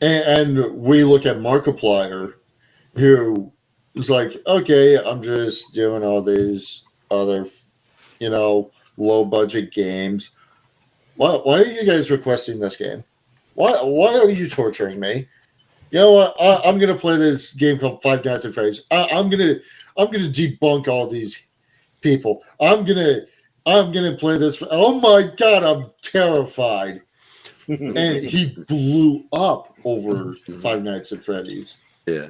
And we look at Markiplier, who is like, okay, I'm just doing all these other, low budget games. Why are you guys requesting this game? Why are you torturing me? You know what? I'm gonna play this game called Five Nights at Freddy's. I'm gonna debunk all these people. I'm gonna play this. Oh my god, I'm terrified. And he blew up over Five Nights at Freddy's. Yeah.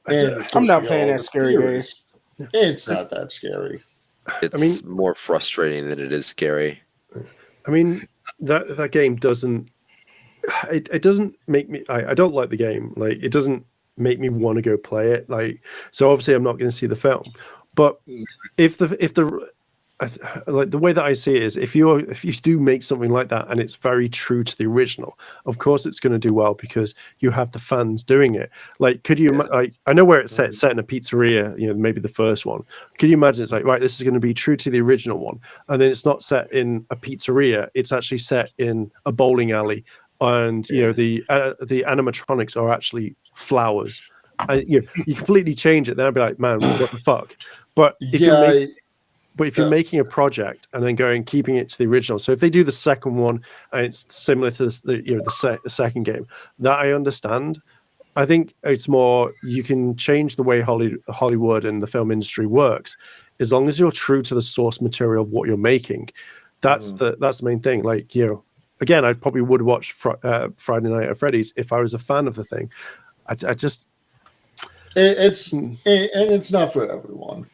And of I'm course, not we got playing all that the scary game. theories. It's not that scary. It's more frustrating than it is scary. I mean, that game doesn't. It doesn't make me. I don't like the game. Like, it doesn't make me want to go play it. Like, so obviously I'm not going to see the film. But if the like the way that I see it is, if you do make something like that and it's very true to the original, of course it's going to do well because you have the fans doing it. Like, could you? Like, I know where it's set in a pizzeria. Maybe the first one. Could you imagine it's like, right, this is going to be true to the original one, and then it's not set in a pizzeria. It's actually set in a bowling alley, and the animatronics are actually flowers. And you completely change it. Then I'd be like, man, what the fuck? But if you're making a project and then keeping it to the original, so if they do the second one and it's similar to the second game, that I understand. I think it's more you can change the way Hollywood and the film industry works, as long as you're true to the source material of what you're making. That's the main thing. Like, again, I probably would watch Friday Night at Freddy's if I was a fan of the thing. I just it's not for everyone.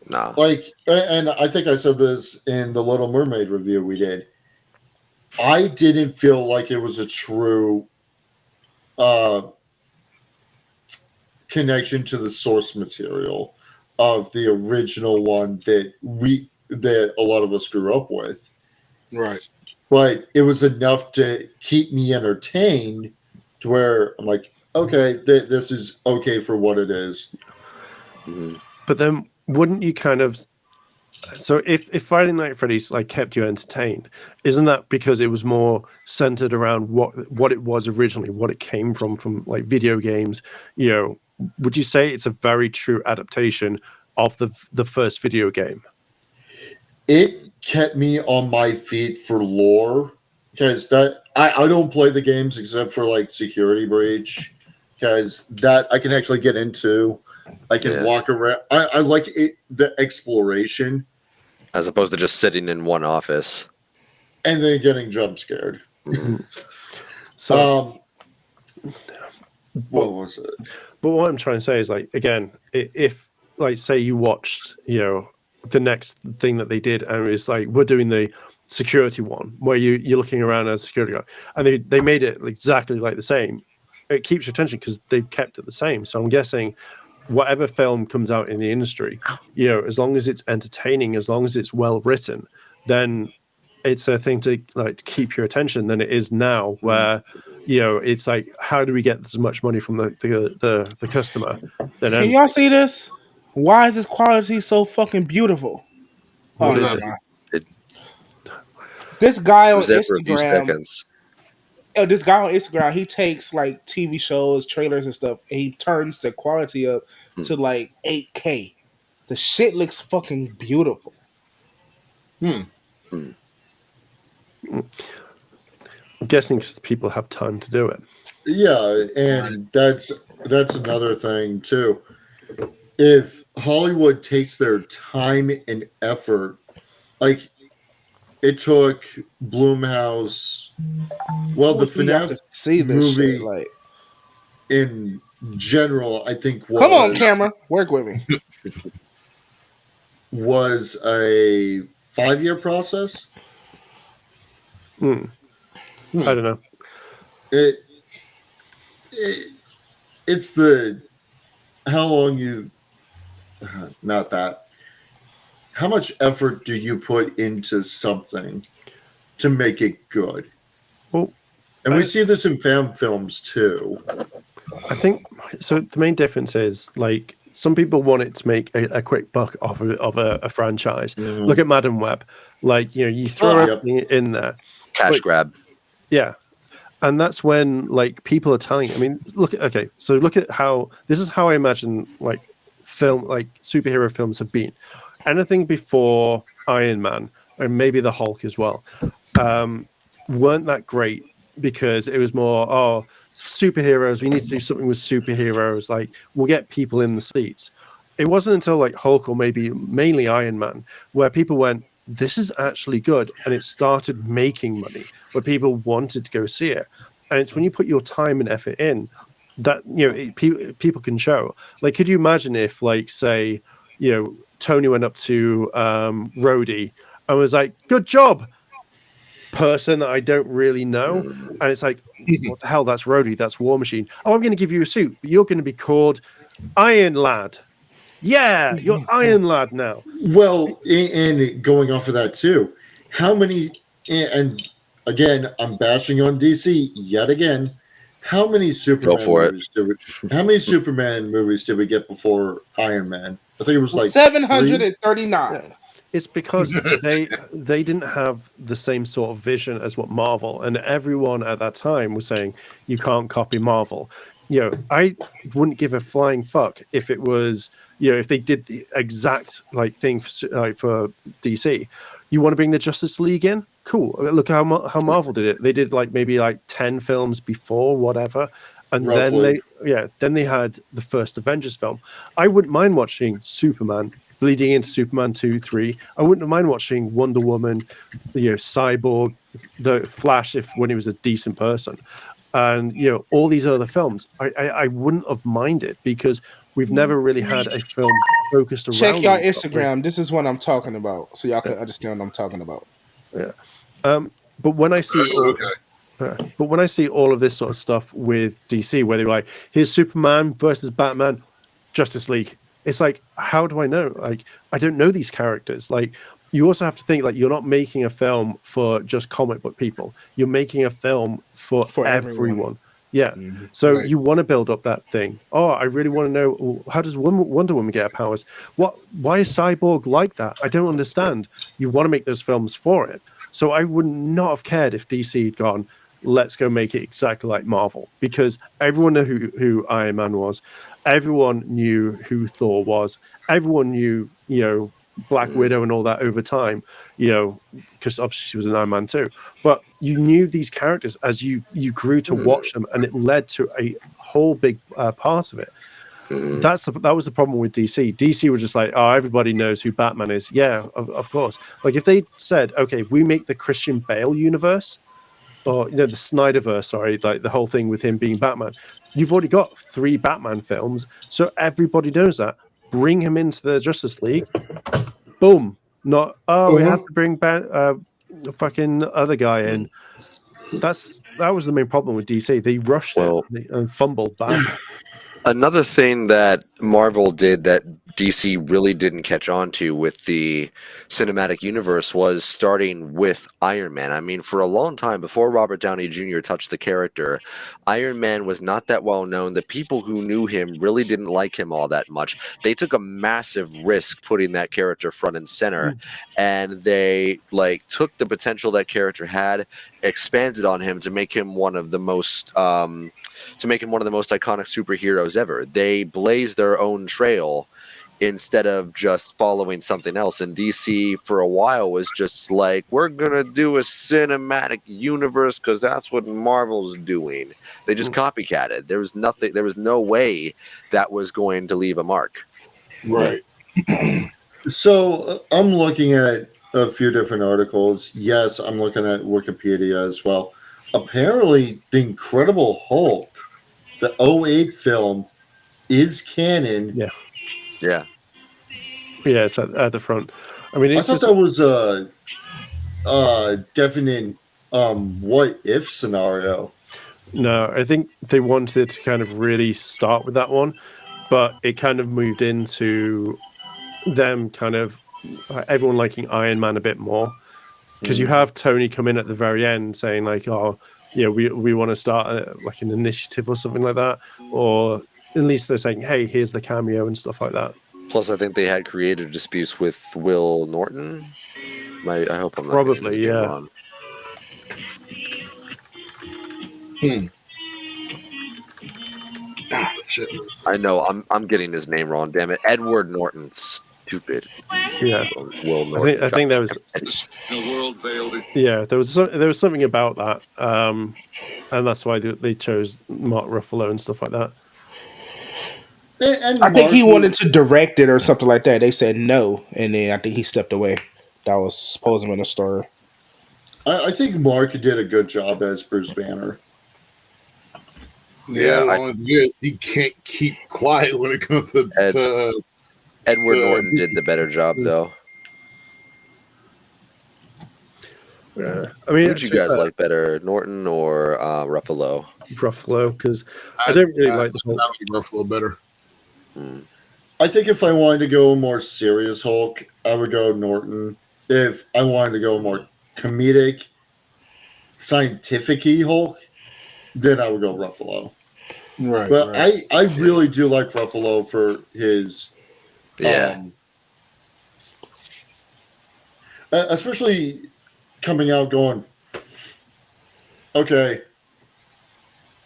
Nah. Like, and I think I said this in the Little Mermaid review we did. I didn't feel like it was a true connection to the source material of the original one that a lot of us grew up with. Right. But it was enough to keep me entertained to where I'm like, okay, this is okay for what it is. But then wouldn't you kind of... So if Friday Night at Freddy's like kept you entertained, isn't that because it was more centered around what it was originally, what it came from like video games? Would you say it's a very true adaptation of the first video game? It kept me on my feet for lore because I don't play the games except for like Security Breach, because that I can actually get into. I can walk around. I like the exploration as opposed to just sitting in one office and then getting jump scared. So, what was it? But what I'm trying to say is, like, again, if like say you watched, the next thing that they did, and it's like we're doing the security one where you're looking around as a security guard, and they made it exactly like the same. It keeps your attention because they've kept it the same. So I'm guessing whatever film comes out in the industry, as long as it's entertaining, as long as it's well written, then it's a thing to keep your attention than it is now, where it's like, how do we get as much money from the customer? Can y'all see this? Why is this quality so fucking beautiful? What is it? This guy on for a few Instagram. seconds. This guy on Instagram, he takes like TV shows, trailers, and stuff, and he turns the quality up to like 8K. The shit looks fucking beautiful. I'm guessing because people have time to do it. Yeah, and that's another thing too. If Hollywood takes their time and effort, like it took Blumhouse, well, I the wish we got to FNAF see this shit. movie Like, in general, I think come on, camera, work with me. was a 5-year process. I don't know. It, it it's the how long you not that how much effort do you put into something to make it good? Well, And we see this in fan films too. I think so. The main difference is like some people want it to make a quick buck off of a franchise. Look at Madam Web. Like, you know, you throw everything in there. Cash grab. Yeah. And that's when like people are telling, I mean, look at how this is how I imagine like superhero films have been. Anything before Iron Man and maybe the Hulk as well, weren't that great because it was more, superheroes, we need to do something with superheroes, like we'll get people in the seats. It wasn't until like Hulk or maybe mainly Iron Man where people went, this is actually good, and it started making money where people wanted to go see it. And it's when you put your time and effort in that, you know, people can show. Like, could you imagine if, like, say, you know, Tony went up to Rhodey and was like, good job, person that I don't really know. And it's like, what the hell, that's Rhodey, that's War Machine. Oh, I'm going to give you a suit, but you're going to be called Iron Lad. Yeah, you're Iron Lad now. Well, and going off of that too, how many? And again, I'm bashing on DC yet again. How many Superman for it. movies did we? How many Superman movies did we get before Iron Man? I think it was like 739. It's because they didn't have the same sort of vision as what Marvel, and everyone at that time was saying you can't copy Marvel. You know, I wouldn't give a flying fuck if it was, you know, if they did the exact like thing for DC. You want to bring the Justice League in? Cool. Look how Marvel did it. They did like maybe like 10 films before whatever, and Roughly. then they had the first Avengers film. I wouldn't mind watching Superman bleeding into Superman 2, 3. I wouldn't mind watching Wonder Woman, you know, Cyborg, the Flash when he was a decent person. And, you know, all these other films, I wouldn't have minded because we've never really had a film focused around. Check y'all Instagram. This is what I'm talking about, so y'all can understand what I'm talking about. Yeah. But when I see all of this sort of stuff with DC, where they're like, here's Superman versus Batman, Justice League. It's like, how do I know? Like, I don't know these characters. Like, you also have to think like you're not making a film for just comic book people. You're making a film for everyone. Yeah. Mm-hmm. So you want to build up that thing. Oh, I really want to know, how does Wonder Woman get her powers? Why is Cyborg like that? I don't understand. You want to make those films for it. So I would not have cared if DC had gone, let's go make it exactly like Marvel, because everyone knew who Iron Man was. Everyone knew who Thor was. Everyone knew, you know, Black Widow and all that over time, you know, because obviously she was an Iron Man too. But you knew these characters as you grew to watch them, and it led to a whole big part of it. That was the problem with DC. DC was just like, oh, everybody knows who Batman is. Yeah, of course. Like if they said, okay, we make the Christian Bale universe, or, you know, the Snyderverse, sorry, like the whole thing with him being Batman. You've already got 3 Batman films, so everybody knows that. Bring him into the Justice League. Boom. Not, we have to bring the fucking other guy in. That was the main problem with DC. They rushed it and fumbled Batman. Another thing that Marvel did that DC really didn't catch on to with the cinematic universe was starting with Iron Man. I mean, for a long time, before Robert Downey Jr. touched the character, Iron Man was not that well known. The people who knew him really didn't like him all that much. They took a massive risk putting that character front and center, and they like took the potential that character had, expanded on him to make him one of the most iconic superheroes ever. They blazed their own trail instead of just following something else. And DC for a while was just like, we're gonna do a cinematic universe because that's what Marvel's doing. They just copycatted. There was nothing. There was no way that was going to leave a mark. Right. So I'm looking at a few different articles. Yes, I'm looking at Wikipedia as well. Apparently, The Incredible Hulk, the '08 film, is canon. Yeah. Yeah. Yeah, it's at the front. I mean, I it's thought just that was a definite what if scenario. no. I think they wanted to kind of really start with that one, but it kind of moved into them kind of everyone liking Iron Man a bit more because you have Tony come in at the very end saying like, "Oh, yeah, we want to start like an initiative or something like that," or at least they're saying, "Hey, here's the cameo and stuff like that." Plus, I think they had creative disputes with Will Norton. I hope I'm not getting Probably, his name yeah. wrong. Shit. I know I'm getting his name wrong. Damn it, Edward Norton. Stupid. Yeah, Will Norton. I think there was there was something about that, and that's why they chose Mark Ruffalo and stuff like that. And I think he Mark- wanted to direct it or something like that. They said no, and then I think he stepped away. That was supposedly in the story. I think Mark did a good job as Bruce Banner. Yeah, the only thing is he can't keep quiet when it comes to Edward Norton did the better job, though. Yeah, I mean, Who'd you guys like better, Norton or Ruffalo? Ruffalo, because I don't really like the Hulk. I like Ruffalo better. I think if I wanted to go more serious Hulk, I would go Norton. If I wanted to go more comedic, scientific-y Hulk, then I would go Ruffalo. Right. But I really do like Ruffalo for his especially coming out going, okay,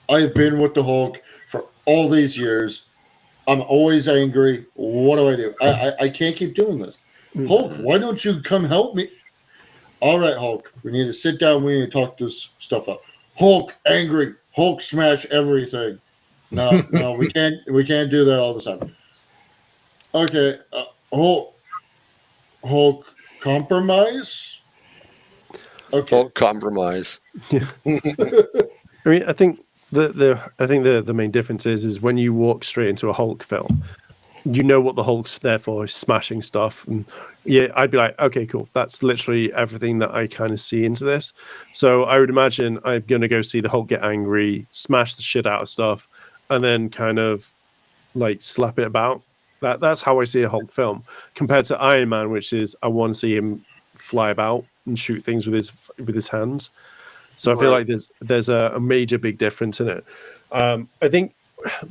I have been with the Hulk for all these years. I'm always angry. What do? I can't keep doing this. Hulk, why don't you come help me? All right, Hulk, we need to sit down. We need to talk this stuff up. Hulk, angry. Hulk, smash everything. No, we can't do that all the time. Okay, Hulk, compromise. Okay, Hulk compromise. I mean, I think the main difference is when you walk straight into a Hulk film, you know what the Hulk's there for, is smashing stuff. And yeah, I'd be like, okay, cool. That's literally everything that I kind of see into this. So I would imagine I'm going to go see the Hulk get angry, smash the shit out of stuff, and then kind of like slap it about. That's how I see a Hulk film compared to Iron Man, which is I want to see him fly about and shoot things with his hands. So I feel like there's a major big difference in it. I think,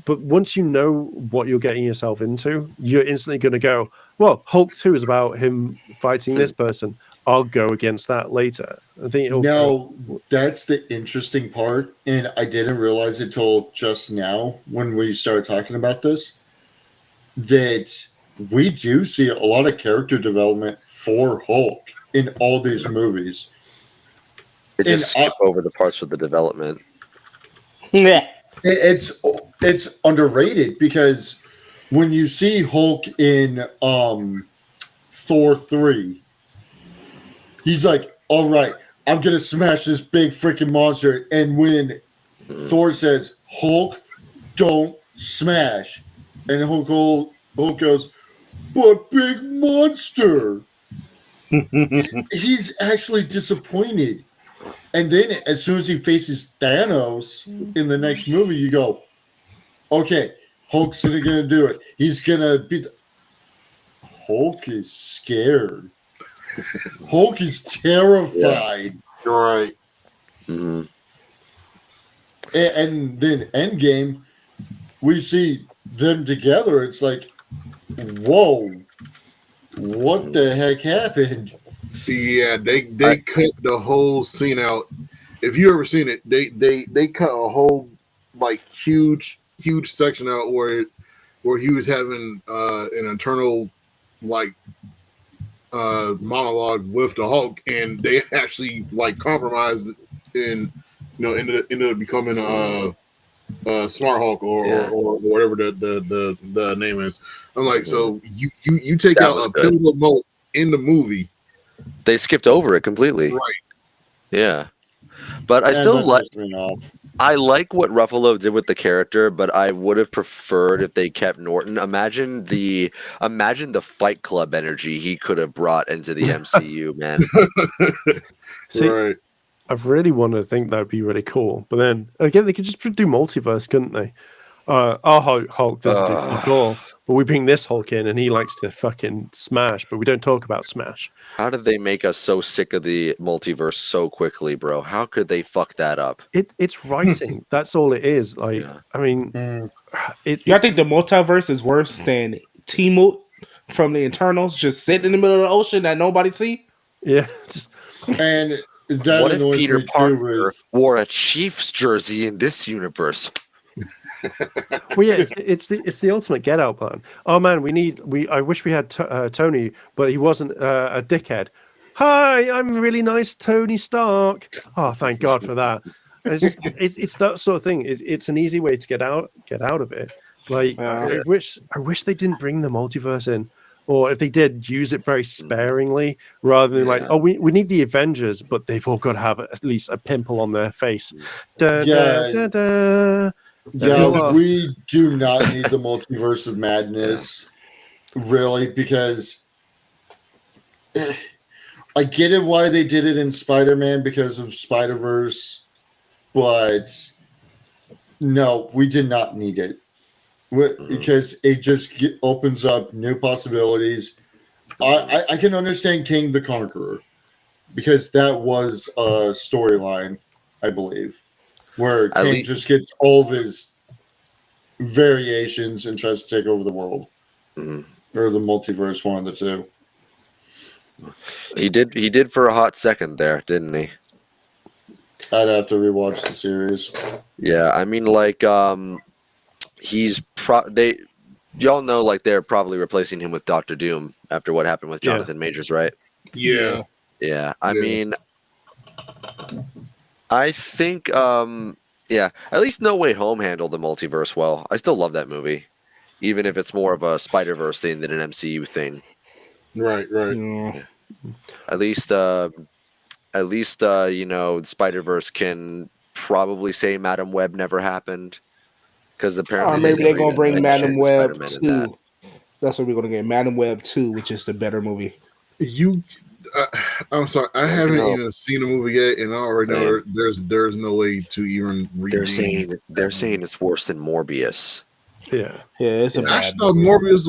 but once you know what you're getting yourself into, you're instantly going to go, well, Hulk 2 is about him fighting this person. I'll go against that later. I think that's the interesting part, and I didn't realize it till just now when we started talking about this, that we do see a lot of character development for Hulk in all these movies. They just skip over the parts of the development. Yeah. It's underrated because when you see Hulk in Thor 3, he's like, all right, I'm going to smash this big freaking monster. And when Thor says, Hulk, don't smash. And Hulk goes, but big monster. He's actually disappointed. And then as soon as he faces Thanos in the next movie, you go, okay, Hulk's going to do it. He's going to beat Hulk is scared. Hulk is terrified. Yeah. You're right. Mm-hmm. And then Endgame, we see them together. It's like, whoa, what the heck happened? Yeah, they cut the whole scene out. If you ever seen it, they cut a whole like huge section out where where he was having an internal like monologue with the Hulk, and they actually like compromised and ended up becoming Smart Hulk or whatever the name is. I'm like, so you take That out was a good. pivotal moment in the movie, They skipped over it completely. right? Yeah, but I And still that like. pissed me off. I like what Ruffalo did with the character, but I would have preferred if they kept Norton. Imagine the Fight Club energy he could have brought into the MCU, man. See, Right. I've really wanted to think that would be really cool, but then again, they could just do multiverse, couldn't they? Our Hulk doesn't do fuck all, but we bring this Hulk in, and he likes to fucking smash, but we don't talk about smash. How did they make us so sick of the multiverse so quickly, bro? How could they fuck that up? It's writing. That's all it is. Like, Yeah. I mean, Y'all think the multiverse is worse than Tiamut from the Eternals just sitting in the middle of the ocean that nobody see? yeah. And that What if annoys Peter me too. Parker wore a Chiefs jersey in this universe? Well, yeah, it's the ultimate get out plan. Oh man, I wish we had Tony, but he wasn't a dickhead. Hi, I'm really nice, Tony Stark. Oh, thank God for that. And it's that sort of thing. It's an easy way to get out of it. Like I wish they didn't bring the multiverse in, or if they did, use it very sparingly rather than like, oh, we need the Avengers, but they've all got to have at least a pimple on their face. Da, da, da, da. Yeah, we do not need the multiverse of madness, really, because I get it why they did it in Spider-Man because of Spider-Verse, but no, we did not need it because it just opens up new possibilities. I can understand King the Conqueror because that was a storyline, I believe, where King just gets all of his variations and tries to take over the world or the multiverse, one of the two. He did for a hot second there, didn't he? I'd have to rewatch the series. Yeah, I mean, like, y'all know, like, they're probably replacing him with Doctor Doom after what happened with Jonathan Majors, right? Yeah. Yeah. I mean, I think, at least No Way Home handled the multiverse well. I still love that movie, even if it's more of a Spider-Verse thing than an MCU thing. Right. Yeah. At least, Spider-Verse can probably say Madam Web never happened. Because apparently, Or maybe they're gonna bring Madam Web Spider-Man 2. That's what we're gonna get. Madam Web 2, which is the better movie. I'm sorry, I haven't even seen the movie yet, and I already know there's no way to even read. They're saying it's worse than Morbius. Yeah, it's a bad thought Morbius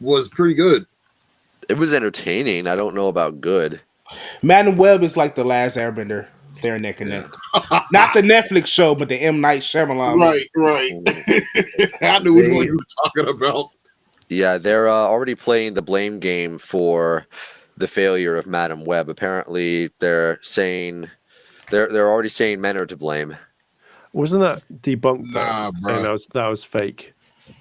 was pretty good. It was entertaining. I don't know about good. Madam Web is like the last Airbender. They're neck and neck. Not the Netflix show, but the M. Night Shyamalan. Right. I knew which one you were talking about. Yeah, they're already playing the blame game for the failure of Madam Web. Apparently, they're saying they're already saying men are to blame. Wasn't that debunked? Nah, saying that was fake.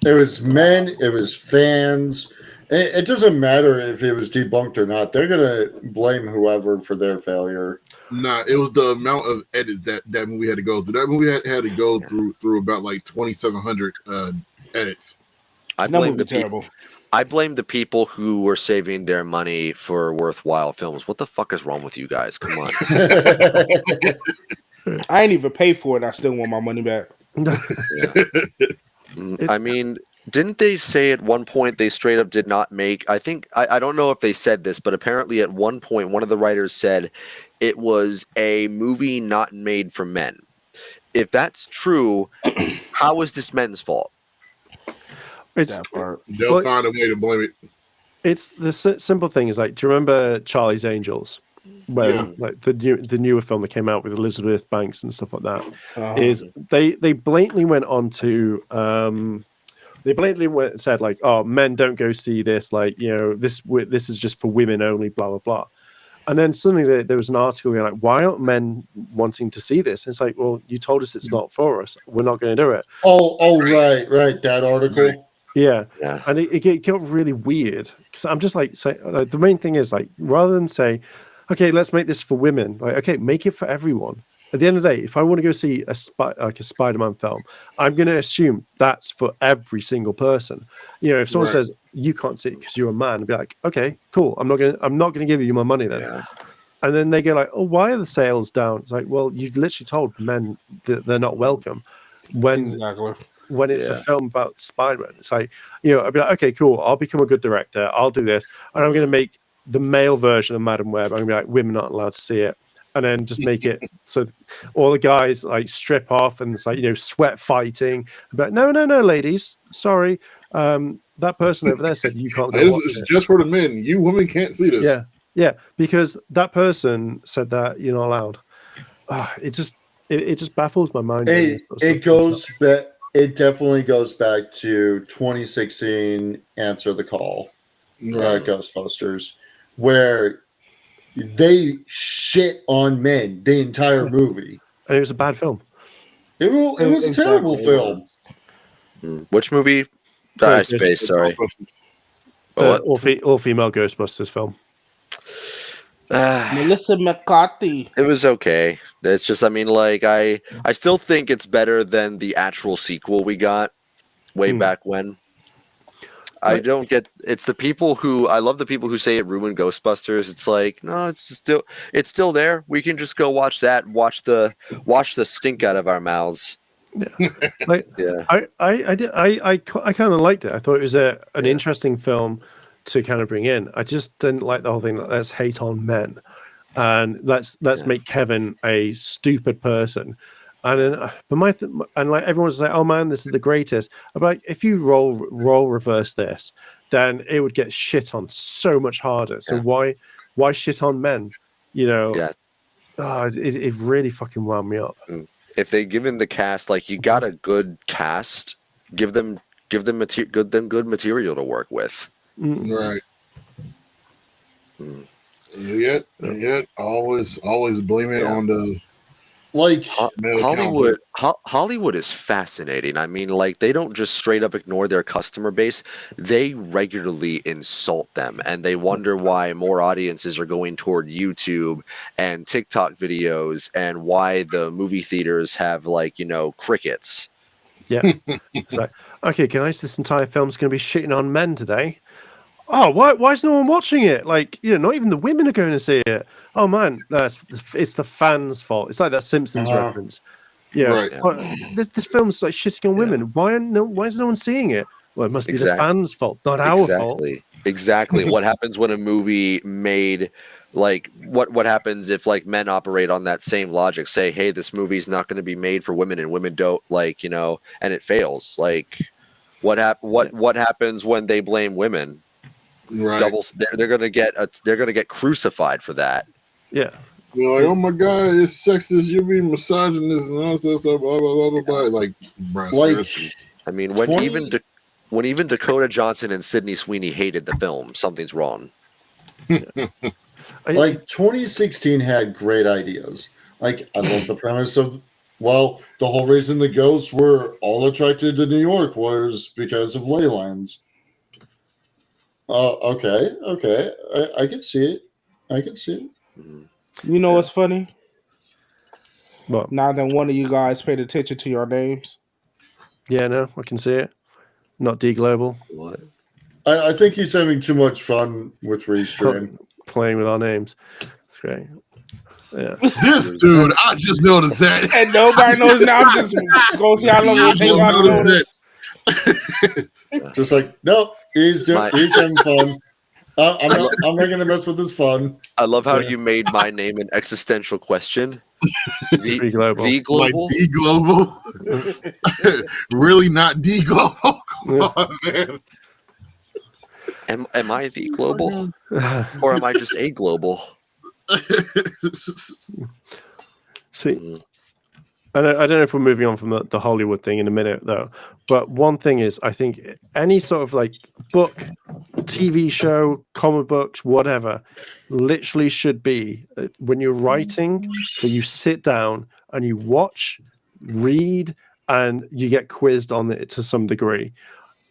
It was men. It was fans. It doesn't matter if it was debunked or not. They're gonna blame whoever for their failure. Nah, it was the amount of edit that movie had to go through. That movie had to go through about like 2,700 edits. I blame the people who were saving their money for worthwhile films. What the fuck is wrong with you guys? Come on. I ain't even pay for it. I still want my money back. I mean, didn't they say at one point they straight up did not make? I don't know if they said this, but apparently at one point one of the writers said it was a movie not made for men. If that's true, how is this men's fault? They'll find a way to blame it. It's the simple thing is like, do you remember Charlie's Angels? When like the newer film that came out with Elizabeth Banks and stuff like that, is they blatantly went on to said like, oh, men don't go see this, like, you know, this is just for women only, blah blah blah. And then suddenly there was an article going like, why aren't men wanting to see this? And it's like, well, you told us it's not for us. We're not going to do it. Oh, right. That article. Yeah, Yeah. and it got really weird because I'm just like, the main thing is like, rather than say, okay, let's make this for women, like, okay, make it for everyone. At the end of the day, if I want to go see a Spider-Man film, I'm going to assume that's for every single person. You know, if someone Right. says you can't see it because you're a man, I'd be like, okay, cool. I'm not gonna give you my money then. Yeah. And then they go like, oh, why are the sales down? It's like, well, you literally told men that they're not welcome Exactly. when it's a Yeah. film about Spider-Man. It's like, you know, I'd be like, okay, cool. I'll become a good director. I'll do this. And I'm going to make the male version of Madam Web. I'm going to be like, women aren't allowed to see it. And then just make it so all the guys like strip off and it's like, you know, sweat fighting. But no, ladies. Sorry. That person over there said you can't go watch It's it. just for the men. You women can't see this. Yeah. Yeah. Because that person said that you're not allowed. It just baffles my mind. It goes back. It definitely goes back to 2016 Answer the Call, Right. Ghostbusters, where they shit on men the entire movie. And it was a bad film. It was a terrible Exactly, it film. was. Which movie? The Space. Sorry. The What? all-female Ghostbusters film. Melissa McCarthy. It was okay. It's just, I mean, like I still think it's better than the actual sequel we got way back when. I don't get. It's the people who I love. The people who say it ruined Ghostbusters. It's like, no, it's still there. We can just go watch that. Watch the stink out of our mouths. Yeah, like Yeah. I kind of liked it. I thought it was an interesting film to kind of bring in. I just didn't like the whole thing. Let's hate on men, and let's make Kevin a stupid person. And then, and like everyone's like, oh man, this is the greatest. I'm like, if you role reverse this, then it would get shit on so much harder. So why shit on men? You know, it really fucking wound me up. If they given the cast, like, you got a good cast, give them good material to work with. Right. Yet always blame it on the like Hollywood is fascinating. I mean, like, they don't just straight up ignore their customer base. They regularly insult them, and they wonder why more audiences are going toward YouTube and TikTok videos, and why the movie theaters have, like, you know, crickets. Yeah. It's like, okay, guys, this entire film's going to be shitting on men today. Oh, why is no one watching it? Like, you know, not even the women are going to see it. Oh man, it's the fans' fault. It's like that Simpsons reference. Yeah, this film's like shitting on women. Why is no one seeing it? Well, it must be the fans' fault, not our fault. Exactly. What happens when a movie made, like, what happens if, like, men operate on that same logic? Say, hey, this movie's not going to be made for women, and women don't, like, you know, and it fails. Like, what happens when they blame women? right. Doubles. They're gonna get crucified for that. Yeah. You're like, oh my god, it's sexist. You're being misogynist and all that stuff. Blah blah blah blah. Like, bro, seriously. I mean, when even Dakota Johnson and Sydney Sweeney hated the film, something's wrong. Like 2016 had great ideas. Like, I love the premise of, well, the whole reason the ghosts were all attracted to New York was because of ley lines. Okay. I can see it. You know what's funny? What? Now that one of you guys paid attention to your names. Yeah, no, I can see it. Not D Global. What? I think he's having too much fun with Restream. Playing with our names. It's great. Yeah. This dude, I just noticed that. And nobody knows now. I'm just going to see how long it takes y'all to notice. Just like, no, he's having fun. I'm not going to mess with his fun. I love how you made my name an existential question. D Global. The Global? Like D Global? Really not D Global? Come on, man. Am I the Global? Or am I just a Global? See, I don't know if we're moving on from the Hollywood thing in a minute, though. But one thing is, I think any sort of like book, TV show, comic books, whatever, literally should be when you're writing that you sit down and you watch, read, and you get quizzed on it to some degree.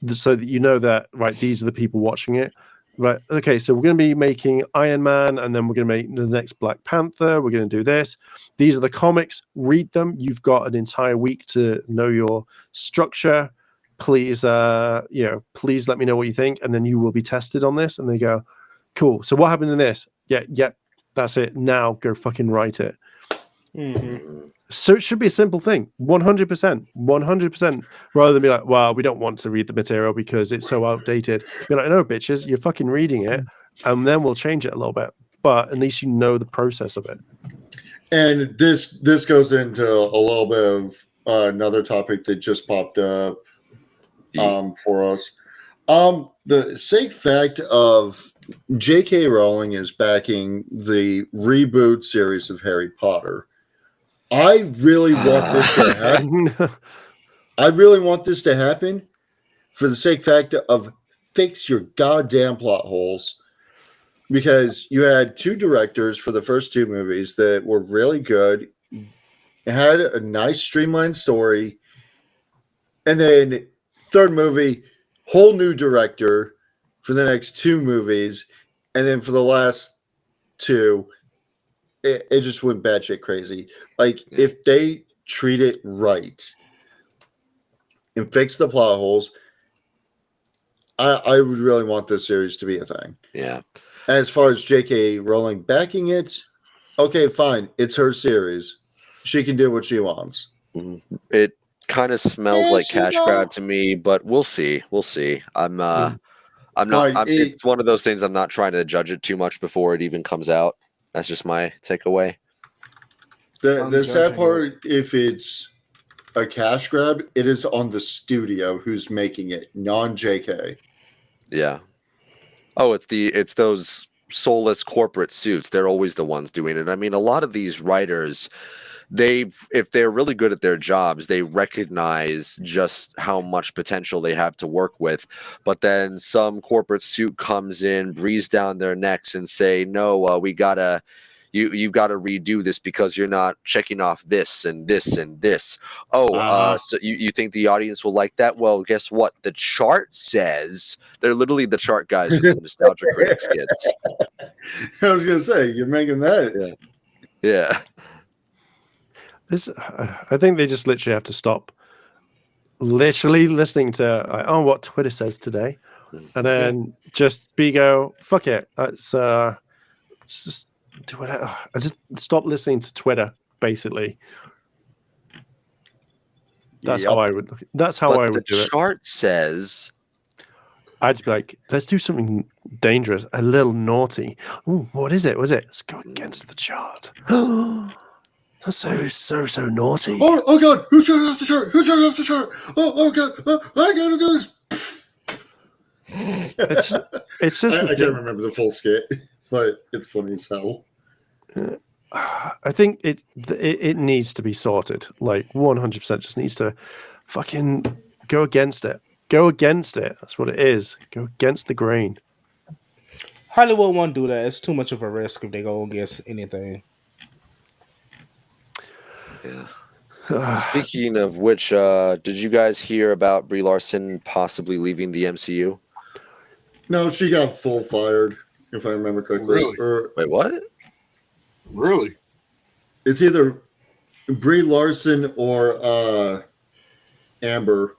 so that you know that, right, these are the people watching it. Right. Okay. So we're going to be making Iron Man, and then we're going to make the next Black Panther. We're going to do this. These are the comics. Read them. You've got an entire week to know your structure. Please, please let me know what you think, and then you will be tested on this. And they go, cool. So what happens in this? Yeah. That's it. Now go fucking write it. Mm-hmm. So it should be a simple thing. 100%. Rather than be like, well, we don't want to read the material because it's so outdated. Be like, no, bitches, you're fucking reading it, and then we'll change it a little bit. But at least you know the process of it. And this goes into a little bit of another topic that just popped up for us. The sake fact of J.K. Rowling is backing the reboot series of Harry Potter. I really want this to happen. I really want this to happen for the sake fact of fix your goddamn plot holes. Because you had two directors for the first two movies that were really good, had a nice streamlined story, and then third movie, whole new director for the next two movies, and then for the last two, it just went batshit crazy. Like, if they treat it right and fix the plot holes, I would really want this series to be a thing. Yeah. As far as J.K. Rowling backing it, okay, fine. It's her series. She can do what she wants. It kind of smells like cash grab to me, but we'll see. We'll see. I'm not. It's one of those things. I'm not trying to judge it too much before it even comes out. That's just my takeaway. The sad part, if it's a cash grab, it is on the studio who's making it, non-JK. Yeah. Oh, it's those soulless corporate suits. They're always the ones doing it. I mean, a lot of these writers, if they're really good at their jobs, they recognize just how much potential they have to work with. But then some corporate suit comes in, breathes down their necks, and say, "No, you've got to redo this because you're not checking off this and this and this." So you think the audience will like that? Well, guess what? The chart says they're literally the chart guys with the Nostalgia Critic skits. I was gonna say, you're making that. Yeah. I think they just literally have to stop literally listening to what Twitter says today, and then just go, fuck it. It's just do whatever. I just stop listening to Twitter, basically. That's how I would. That's how I would do it. The chart says, I'd be like, let's do something dangerous, a little naughty. Ooh, what is it? Let's go against the chart. That's so naughty. Oh God! Who's turned off the chart? Who's turned off the chart? Oh God! I gotta do this. It's just. I can't remember the full skit, but it's funny as hell. I think it needs to be sorted. Like 100% just needs to fucking go against it. Go against it. That's what it is. Go against the grain. Hollywood won't do that. It's too much of a risk if they go against anything. Yeah. Speaking of which, did you guys hear about Brie Larson possibly leaving the MCU? No, she got full fired, if I remember correctly. Really? Wait, what? Really? It's either Brie Larson or Amber.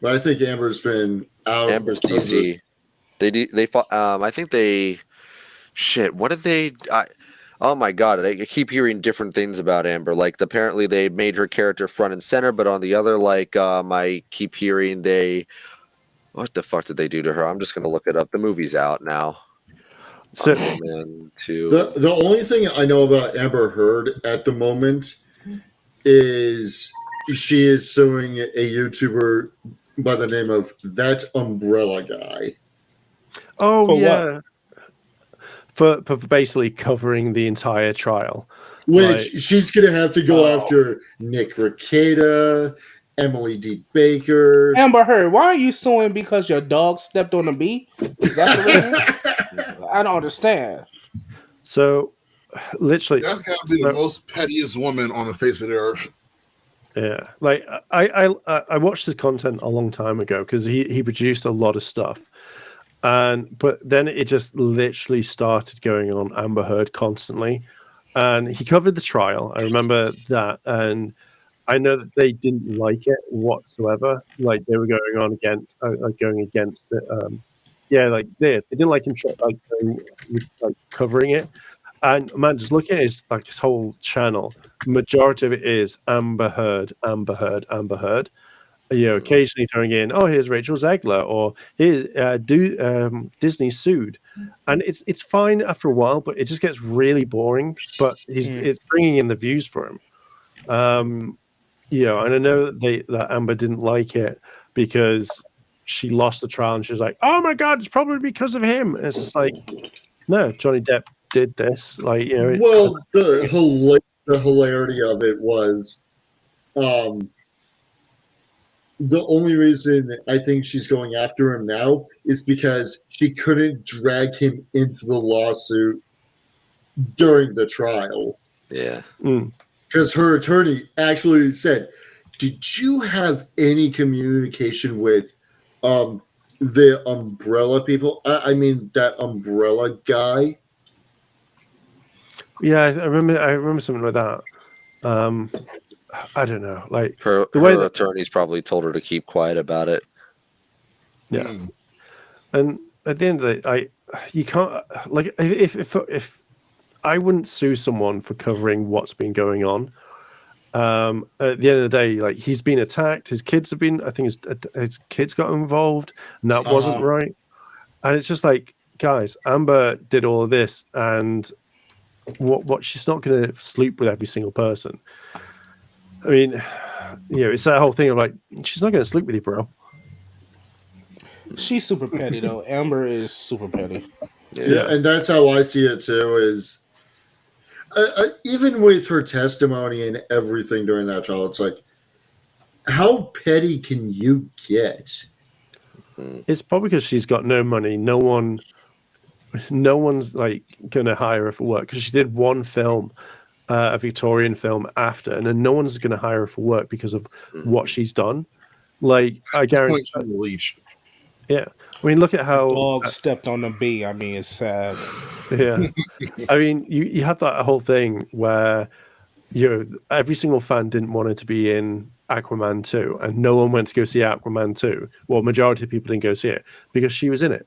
But I think Amber's been out. Amber's DC. They fought. I think they. Shit. What did they? Oh my god! I keep hearing different things about Amber. Like apparently they made her character front and center, but on the other, I keep hearing they. What the fuck did they do to her? I'm just gonna look it up. The movie's out now. So the only thing I know about Amber Heard at the moment is she is suing a YouTuber by the name of That Umbrella Guy. Oh, for yeah. What? For basically covering the entire trial. Which she's going to have to go after Nick Rekieta, Emily D. Baker. Amber Heard, why are you suing because your dog stepped on a bee? Is that the reason? I don't understand. So, literally. That's got to be the most pettiest woman on the face of the earth. Yeah, like I watched his content a long time ago because he produced a lot of stuff, but then it just literally started going on Amber Heard constantly, and he covered the trial. I remember that, and I know that they didn't like it whatsoever. Like they were going against it. Yeah, like they didn't like him like covering it. And man, just looking at his whole channel, majority of it is Amber Heard, Amber Heard, Amber Heard. Occasionally throwing in, oh, here's Rachel Zegler, or here's Disney sued, and it's fine after a while, but it just gets really boring. But it's bringing in the views for him. And I know that Amber didn't like it because she lost the trial, and she was like, "Oh my god, it's probably because of him." And it's just like, no, Johnny Depp did this. Well, the hilarity of it was, the only reason I think she's going after him now is because she couldn't drag him into the lawsuit during the trial. Yeah. Because her attorney actually said, "Did you have any communication with the umbrella people? I mean, that umbrella guy." Yeah, I remember something like that. I don't know, like Her attorneys probably told her to keep quiet about it. Yeah, and at the end of the day, you can't, like, if I wouldn't sue someone for covering what's been going on. At the end of the day, like, he's been attacked. His kids have been. I think his kids got involved, and that wasn't right. And it's just like, guys, Amber did all of this, and what she's not going to sleep with every single person. I mean, it's that whole thing of like, she's not going to sleep with you, bro. She's super petty though. Amber is super petty. Yeah, and that's how I see it too. Is even with her testimony and everything during that trial, it's like, how petty can you get? It's probably because she's got no money. No one's like going to hire her for work because she did one film, a Victorian film after, and then no one's going to hire her for work because of what she's done. Like, I guarantee. Yeah, I mean, look at how dog stepped on the bee. I mean, it's sad. Yeah, I mean, you have that whole thing where every single fan didn't want her to be in Aquaman 2, and no one went to go see Aquaman 2. Well, majority of people didn't go see it because she was in it,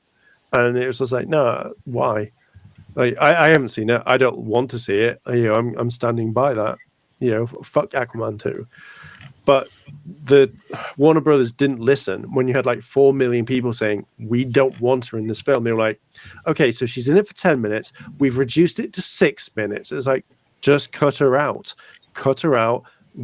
and it was just like, no, why? Like, I haven't seen it. I don't want to see it. I'm standing by that. Fuck Aquaman 2. But the Warner Brothers didn't listen when you had like 4 million people saying, we don't want her in this film. They were like, okay, so she's in it for 10 minutes. We've reduced it to 6 minutes. It's like, just cut her out,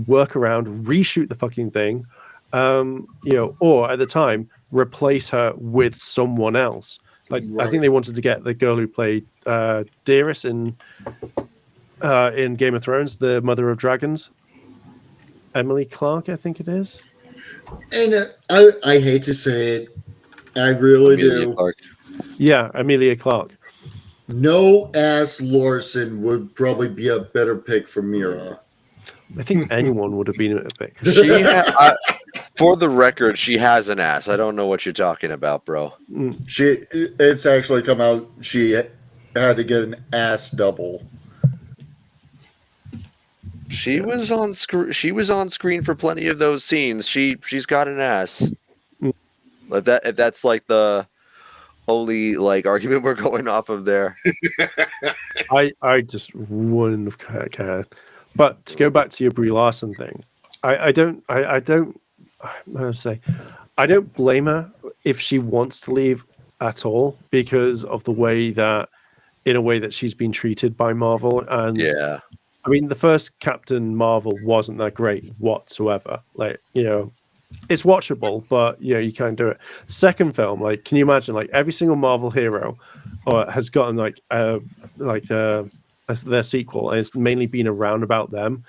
work around, reshoot the fucking thing. Or at the time, replace her with someone else. Like, right. I think they wanted to get the girl who played Daenerys in Game of Thrones, the Mother of Dragons. Emily Clark, I think it is. And I hate to say it, I really do. Clark. Yeah, Emilia Clarke. No ass Larson would probably be a better pick for Mira. I think anyone would have been a pick. For the record, she has an ass. I don't know what you're talking about, bro. It's actually come out. She had to get an ass double. She was on screen. She was on screen for plenty of those scenes. She's got an ass. If that's like the only like argument we're going off of there. I just wouldn't have cared. But to go back to your Brie Larson thing, I don't blame her if she wants to leave at all because of the way that she's been treated by Marvel. And yeah. I mean, the first Captain Marvel wasn't that great whatsoever. Like, it's watchable, but you can't do it. Second film, like, can you imagine? Like, every single Marvel hero has gotten their sequel, and it's mainly been around about them.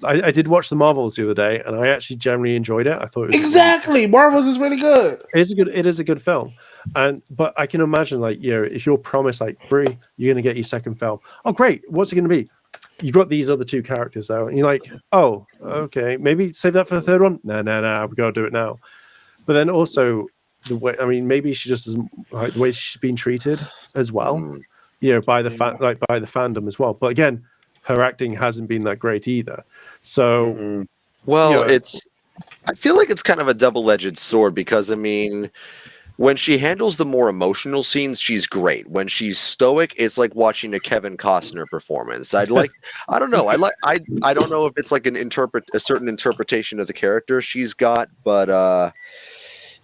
I did watch the Marvels the other day, and I actually generally enjoyed it. I thought it was exactly Marvels is really good. It is a good film, but I can imagine, like, if you're promised, like, Brie, you're gonna get your second film. Oh, great! What's it gonna be? you've got these other two characters though, and you're like, oh, okay, maybe save that for the third one. No, we gotta do it now. But then also the way, I mean, maybe she just doesn't like the way she's been treated as well, by the by the fandom as well. But again, her acting hasn't been that great either. So, well, I feel like it's kind of a double-edged sword because I mean, when she handles the more emotional scenes, she's great. When she's stoic, it's like watching a Kevin Costner performance. I don't know. I don't know if it's like a certain interpretation of the character she's got, but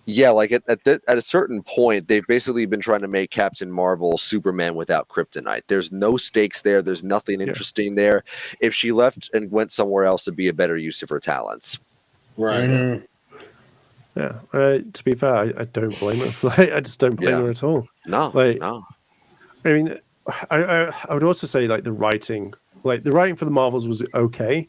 yeah, like at a certain point, they've basically been trying to make Captain Marvel Superman without kryptonite. There's no stakes there. There's nothing interesting there. If she left and went somewhere else, it'd be a better use of her talents. Right. Yeah. To be fair, I don't blame her. I just don't blame her at all. No. I mean, I would also say like the writing for the Marvels was okay,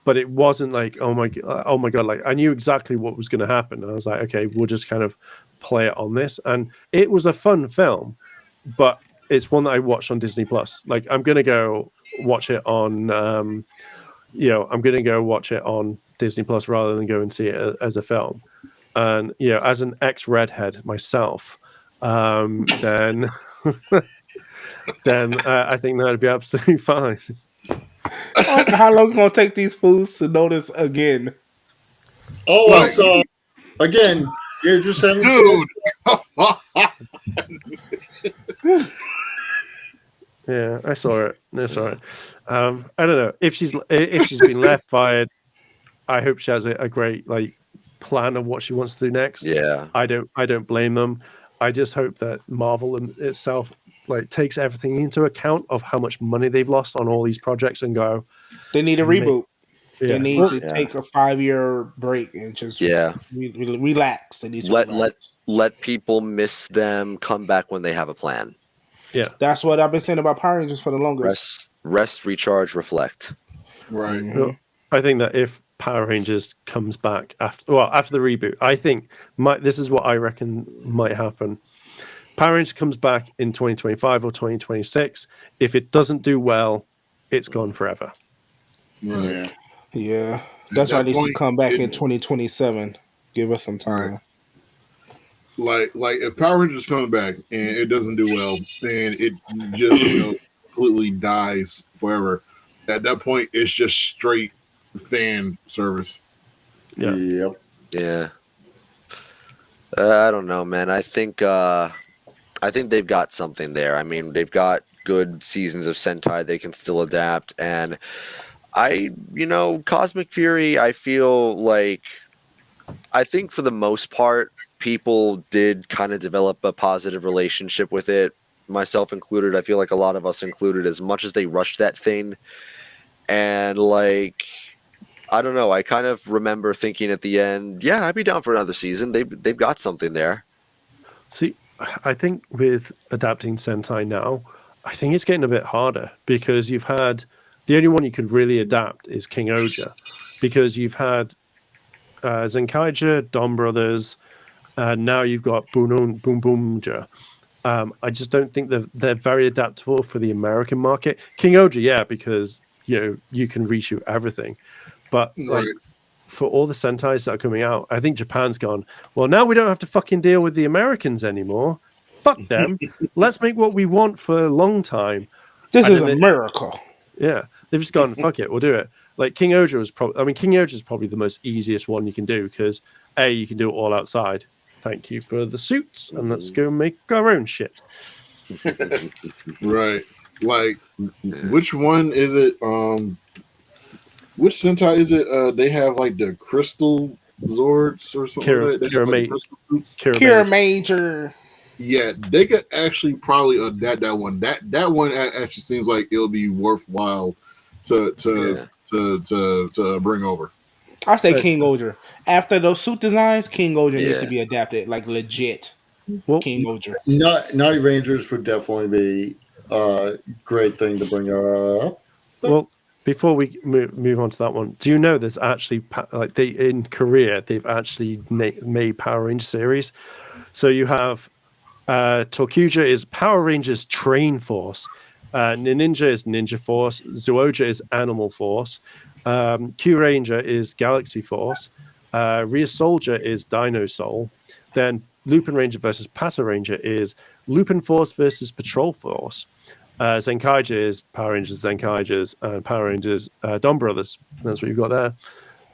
but it wasn't like oh my god, like I knew exactly what was going to happen, and I was like, okay, we'll just kind of play it on this, and it was a fun film, but it's one that I watched on Disney Plus. Like I'm gonna go watch it on, I'm gonna go watch it on Disney Plus rather than go and see it as a film. And as an ex-redhead myself, then I think that'd be absolutely fine. How long gonna take these fools to notice again? Oh, I saw again. You're just having Dude. Yeah, I saw it. I don't know if she's been left fired. I hope she has a great plan of what she wants to do next. Yeah, I don't blame them. I just hope that Marvel itself takes everything into account of how much money they've lost on all these projects and go. They need a reboot. Yeah. They need to take a 5-year break and just relax. They need to let people miss them. Come back when they have a plan. Yeah, that's what I've been saying about Power Rangers for the longest. Rest, recharge, reflect. Right. Mm-hmm. I think that if Power Rangers comes back after the reboot, I think this is what I reckon might happen. Power Rangers comes back in 2025 or 2026. If it doesn't do well, it's gone forever. Right. Yeah. That's why it needs to come back in 2027. Give us some time. Right. Like if Power Rangers comes back and it doesn't do well, and it just completely dies forever. At that point, it's just straight fan service. Yeah. Yep. Yeah. I don't know, man. I think they've got something there. I mean, they've got good seasons of Sentai they can still adapt, and Cosmic Fury, I feel like I think for the most part people did kind of develop a positive relationship with it, myself included. I feel like a lot of us included, as much as they rushed that thing. And I don't know, I kind of remember thinking at the end, yeah, I'd be down for another season. They've got something there. See, I think with adapting Sentai now, I think it's getting a bit harder because you've had the only one you could really adapt is King Oja, because you've had Zenkaija, Don Brothers, now you've got Boom Boomja. I just don't think they're very adaptable for the American market. King Oja, yeah, because you can reshoot everything, but for all the Sentais that are coming out, I think Japan's gone, well, now we don't have to fucking deal with the Americans anymore. Fuck them. Let's make what we want for a long time. This is America. Yeah, they've just gone, fuck it, we'll do it. Like King Oja was King Oja is probably the most easiest one you can do because you can do it all outside. Thank you for the suits, and let's go make our own shit. Right. Like, which one is it? Which Sentai is it? They have the Crystal Zords or something like that. Kira Major. Yeah, they could actually probably adapt that one. That one actually seems like it'll be worthwhile to bring over. I say King Oja. After those suit designs, King Oja needs to be adapted, legit. King Oja. Night Rangers would definitely be a great thing to bring up. Well, before we move on to that one, do you know there's actually in Korea they've actually made Power Rangers series? So you have Tokuja is Power Rangers Train Force, Ninja is Ninja Force. Zyuohger is Animal Force. Q Ranger is Galaxy Force. Rhea Soldier is Dino Soul. Then Lupin Ranger versus Pata Ranger is Lupin Force versus Patrol Force. Zenkaija is Power Rangers, Zenkaijas, and Power Rangers Don Brothers. That's what you've got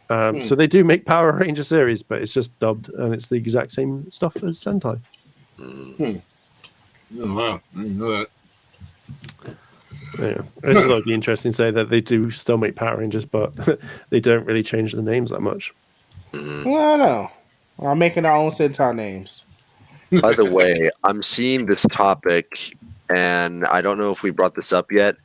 there. So they do make Power Ranger series, but it's just dubbed, and it's the exact same stuff as Sentai. Oh, wow, I didn't know that. Yeah, it's just like interesting to say that they do still make Power Rangers, but they don't really change the names that much. Yeah, I know. I'm making our own Sentai names. By the way, I'm seeing this topic, and I don't know if we brought this up yet,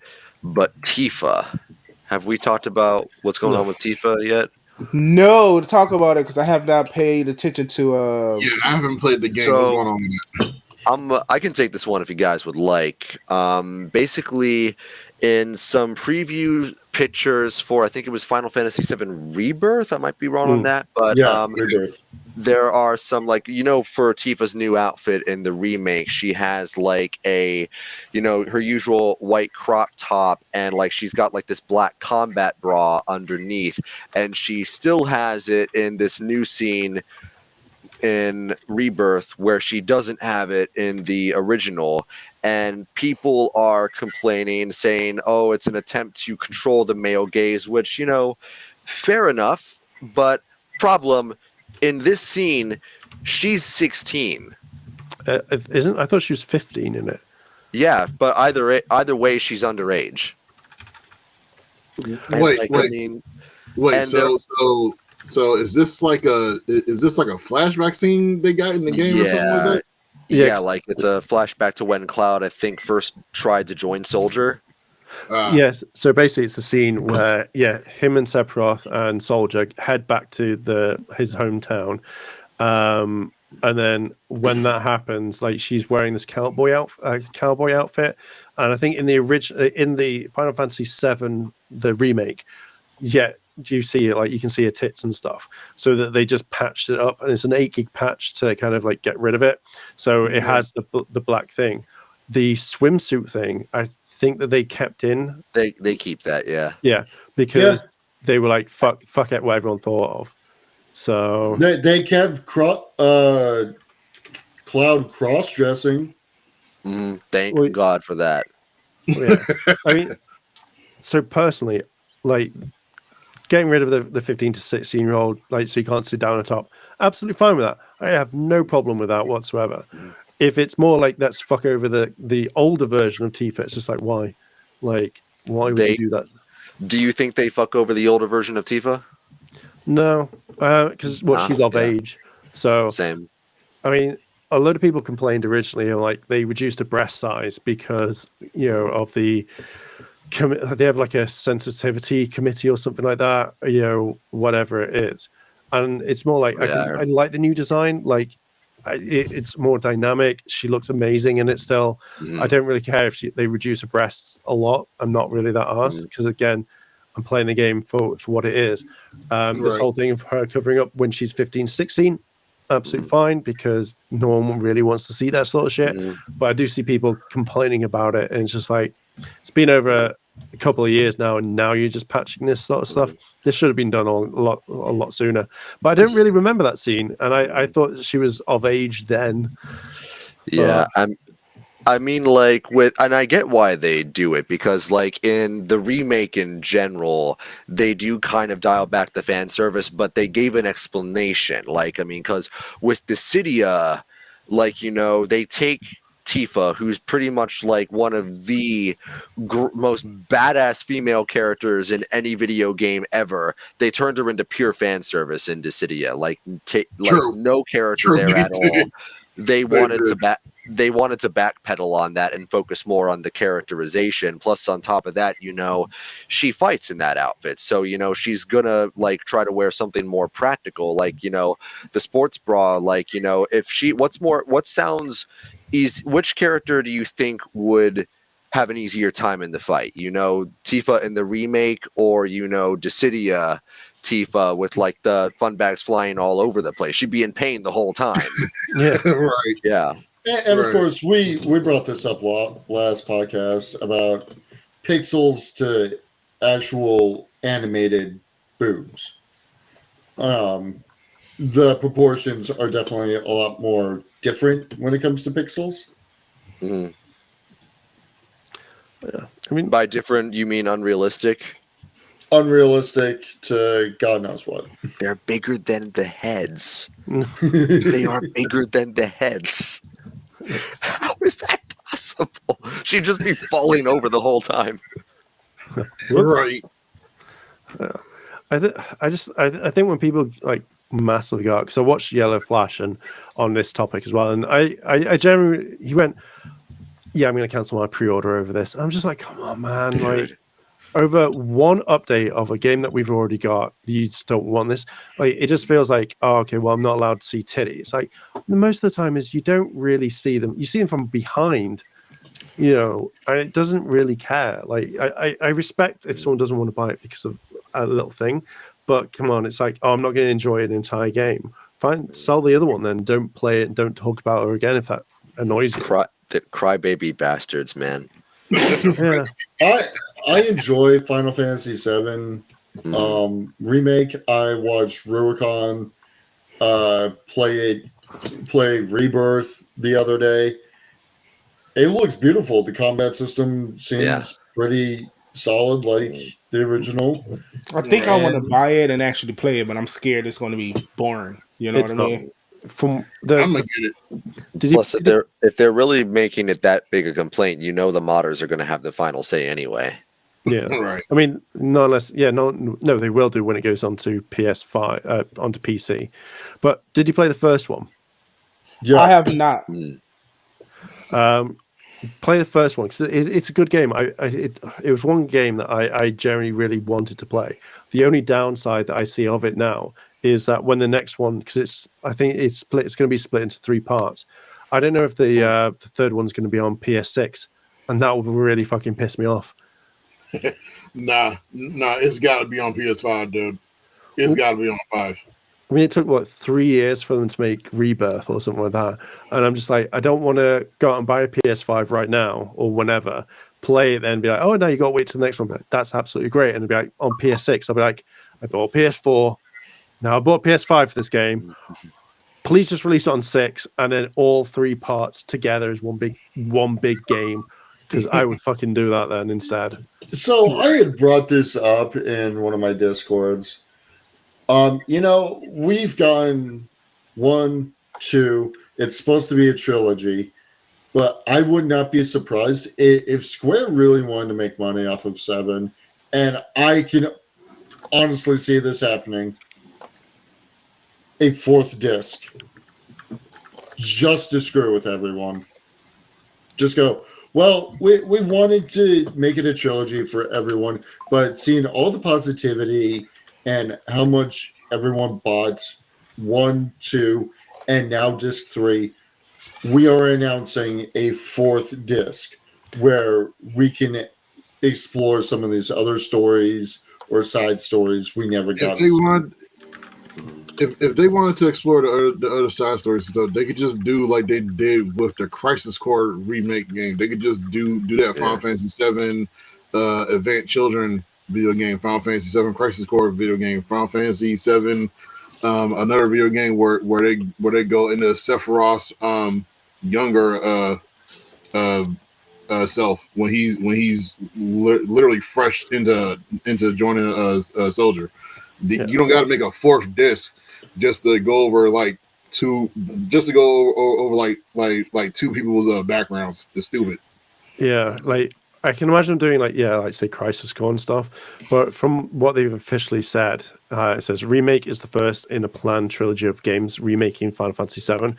but Tifa. Have we talked about what's going on with Tifa yet? No, to talk about it because I have not paid attention to. Yeah, I haven't played the game. So- What's going on with that? I can take this one if you guys would like. Basically, in some preview pictures for, I think it was Final Fantasy VII Rebirth. I might be wrong on that, but Yeah, Rebirth. there are some, like, for Tifa's new outfit in the remake, she has like a, her usual white crop top, and like she's got like this black combat bra underneath, and she still has it in this new scene in Rebirth where she doesn't have it in the original, and people are complaining, saying, oh, it's an attempt to control the male gaze, which, fair enough, but problem, in this scene, she's 16. Isn't I thought she was 15 in it. Yeah, but either way, she's underage. And, Wait. and So is this like a flashback scene they got in the game or something like that? Yeah, like it's a flashback to when Cloud, I think, first tried to join Soldier. Yes, so basically it's the scene where him and Sephiroth and Soldier head back to his hometown, and then when that happens, like she's wearing this cowboy outfit, and I think in the Final Fantasy VII the remake, you see it, like you can see her tits and stuff, so that they just patched it up, and it's an 8 gig patch to kind of like get rid of it, so it has the black thing. The swimsuit thing, I think that they kept in. They keep that, because they were like fuck it, what everyone thought of. So they kept Cloud cross dressing. Thank God for that. Yeah, I mean, so personally, like getting rid of the 15 to 16-year-old, like so you can't sit down on top, absolutely fine with that. I have no problem with that whatsoever. If it's more like let's fuck over the older version of Tifa, it's just like why would you do that? Do you think they fuck over the older version of Tifa? No, because she's of age. So same. I mean, a lot of people complained originally, like they reduced the breast size because of the they have like a sensitivity committee or something like that, whatever it is, and it's more like I like the new design, like. It's more dynamic. She looks amazing in it still. I don't really care if they reduce her breasts a lot. I'm not really that arsed because again, I'm playing the game for what it is. This whole thing of her covering up when she's 15, 16, absolutely fine, because no one really wants to see that sort of shit. But I do see people complaining about it, and it's just like it's been over a couple of years now, and now you're just patching this sort of stuff. This should have been done a lot sooner. But I don't really remember that scene, and I thought she was of age then. Yeah, I mean, like and I get why they do it, because like in the remake in general, they do kind of dial back the fan service, but they gave an explanation. Like, I mean, because with Dissidia, like, they take Tifa, who's pretty much like one of the most badass female characters in any video game ever. They turned her into pure fan service in Dissidia, like no character there at all. They wanted to backpedal on that and focus more on the characterization. Plus, on top of that, she fights in that outfit, so she's gonna like try to wear something more practical, like the sports bra. Like if she, what sounds easy? Which character do you think would have an easier time in the fight? Tifa in the remake, or Dissidia Tifa with like the fun bags flying all over the place? She'd be in pain the whole time. Yeah, right. Yeah. And of course, we brought this up last podcast about pixels to actual animated boobs. The proportions are definitely a lot more different when it comes to pixels. Mhm. Yeah. I mean, By different, you mean unrealistic? Unrealistic to God knows what. They're bigger than the heads. They are bigger than the heads. How is that possible? She'd just be falling over the whole time. Right. I think when people like massively got, because I watched Yellow Flash and on this topic as well, and I generally he went, yeah, I'm going to cancel my pre-order over this. I'm just like, come on, man, like. Dude. Over one update of a game that we've already got, you just don't want this. Like, it just feels like, oh, okay, well, I'm not allowed to see titties. Like, most of the time is you don't really see them. You see them from behind, and it doesn't really care. Like, I respect if someone doesn't want to buy it because of a little thing, but come on, it's like, oh, I'm not going to enjoy an entire game. Fine, sell the other one then. Don't play it and don't talk about her again if that annoys you. Crybaby bastards, man. Yeah. I enjoy Final Fantasy VII remake. I watched Rubicon play Rebirth the other day. It looks beautiful. The combat system seems pretty solid, like the original. I think I want to buy it and actually play it, but I'm scared it's going to be boring. You know what I mean? From I'm gonna get it. Plus, if they're really making it that big a complaint, the modders are going to have the final say anyway. Yeah, Right. I mean, no, unless no, they will do when it goes onto PS5, onto PC. But did you play the first one? Yeah, I have not. Play the first one because it's a good game. It was one game that I generally really wanted to play. The only downside that I see of it now is that when the next one, because I think it's going to be split into 3 parts. I don't know if the third one's going to be on PS6, and that will really fucking piss me off. Nah, it's got to be on PS5, dude. It's got to be on 5. I mean, it took 3 years for them to make Rebirth or something like that, and I'm just like, I don't want to go out and buy a PS5 right now or whenever, play it, then be like, oh no, you got to wait till the next one. But that's absolutely great, and be like, on PS6, I'll be like, I bought PS4, now I bought PS5 for this game. Please just release it on 6, and then all 3 parts together is one big game, because I would fucking do that then instead. So I had brought this up in one of my Discords. We've done 1, 2. It's supposed to be a trilogy, but I would not be surprised if Square really wanted to make money off of 7, and I can honestly see this happening. A 4th disc, just to screw with everyone. Just go, well, we wanted to make it a trilogy for everyone, but seeing all the positivity and how much everyone bought 1, 2, and now disc 3, we are announcing a 4th disc where we can explore some of these other stories or side stories we never got to see. If they wanted to explore the other side stories and stuff, they could just do like they did with the Crisis Core remake game. They could just do that Final Fantasy VII Advanced Children video game, Final Fantasy VII Crisis Core video game, Final Fantasy VII another video game where they go into Sephiroth's younger self when he's literally fresh into joining a soldier. You don't got to make a 4th disc just to go over like 2 people's backgrounds. It's stupid. Yeah, like I can imagine doing like say Crisis Core and stuff, but from what they've officially said, it says remake is the first in a planned trilogy of games remaking Final Fantasy VII,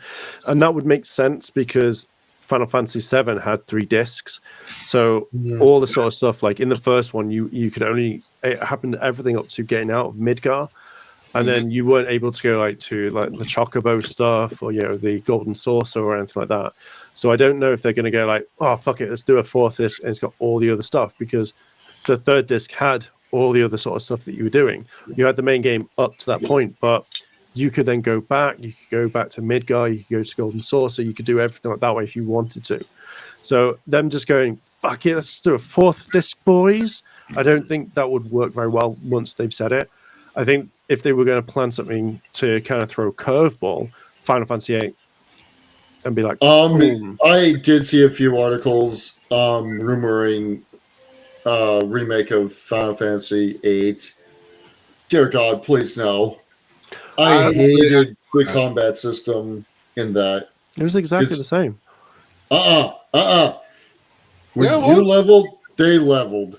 and that would make sense because Final Fantasy VII had 3 discs, so all the sort of stuff like in the first one, you could only, it happened everything up to getting out of Midgar, and then you weren't able to go to the Chocobo stuff or the Golden Saucer or anything like that. So I don't know if they're going to go oh fuck it, let's do a 4th disc and it's got all the other stuff, because the 3rd disc had all the other sort of stuff that you were doing. You had the main game up to that point, but you could then go back. You could go back to Midgar. You could go to Golden Saucer. You could do everything like that way if you wanted to. So them just going, fuck it, let's do a 4th disc, boys. I don't think that would work very well once they've said it. I think if they were going to plan something to kind of throw a curveball, Final Fantasy VIII, and be like, I did see a few articles rumoring remake of Final Fantasy VIII. Dear God, please no. I hated the combat system in that. It was exactly the same. When you leveled, they leveled.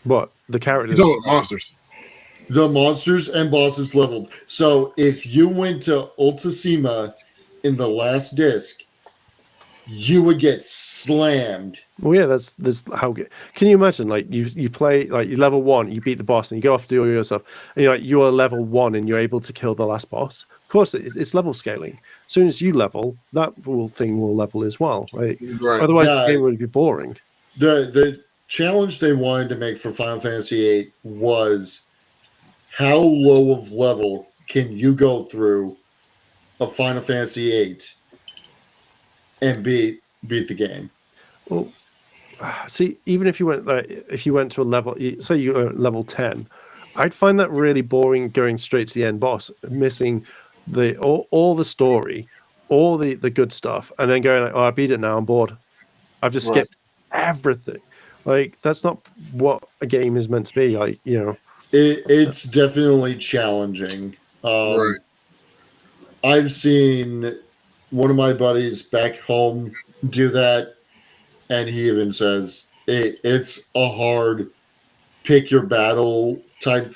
What? The characters? You're talking about monsters. The monsters and bosses leveled. So if you went to Ultima in the last disc, you would get slammed. Well, yeah, that's how. Can you imagine? Like you play, like you level 1, you beat the boss, and you go off to do all your stuff, and you are level 1, and you're able to kill the last boss. Of course, it's level scaling. As soon as you level, that thing will level as well. Right? Otherwise, the game would be boring. The challenge they wanted to make for Final Fantasy VIII was how low of level can you go through a Final Fantasy VIII and beat the game. Well, see, even if you went to a level, say you are level 10, I'd find that really boring going straight to the end boss, missing all the story, all the good stuff, and then going like, oh, I beat it now, I'm bored. I've just skipped everything. Like, that's not what a game is meant to be. Like, it's definitely challenging. I've seen one of my buddies back home do that, and he even says it's a hard pick your battle type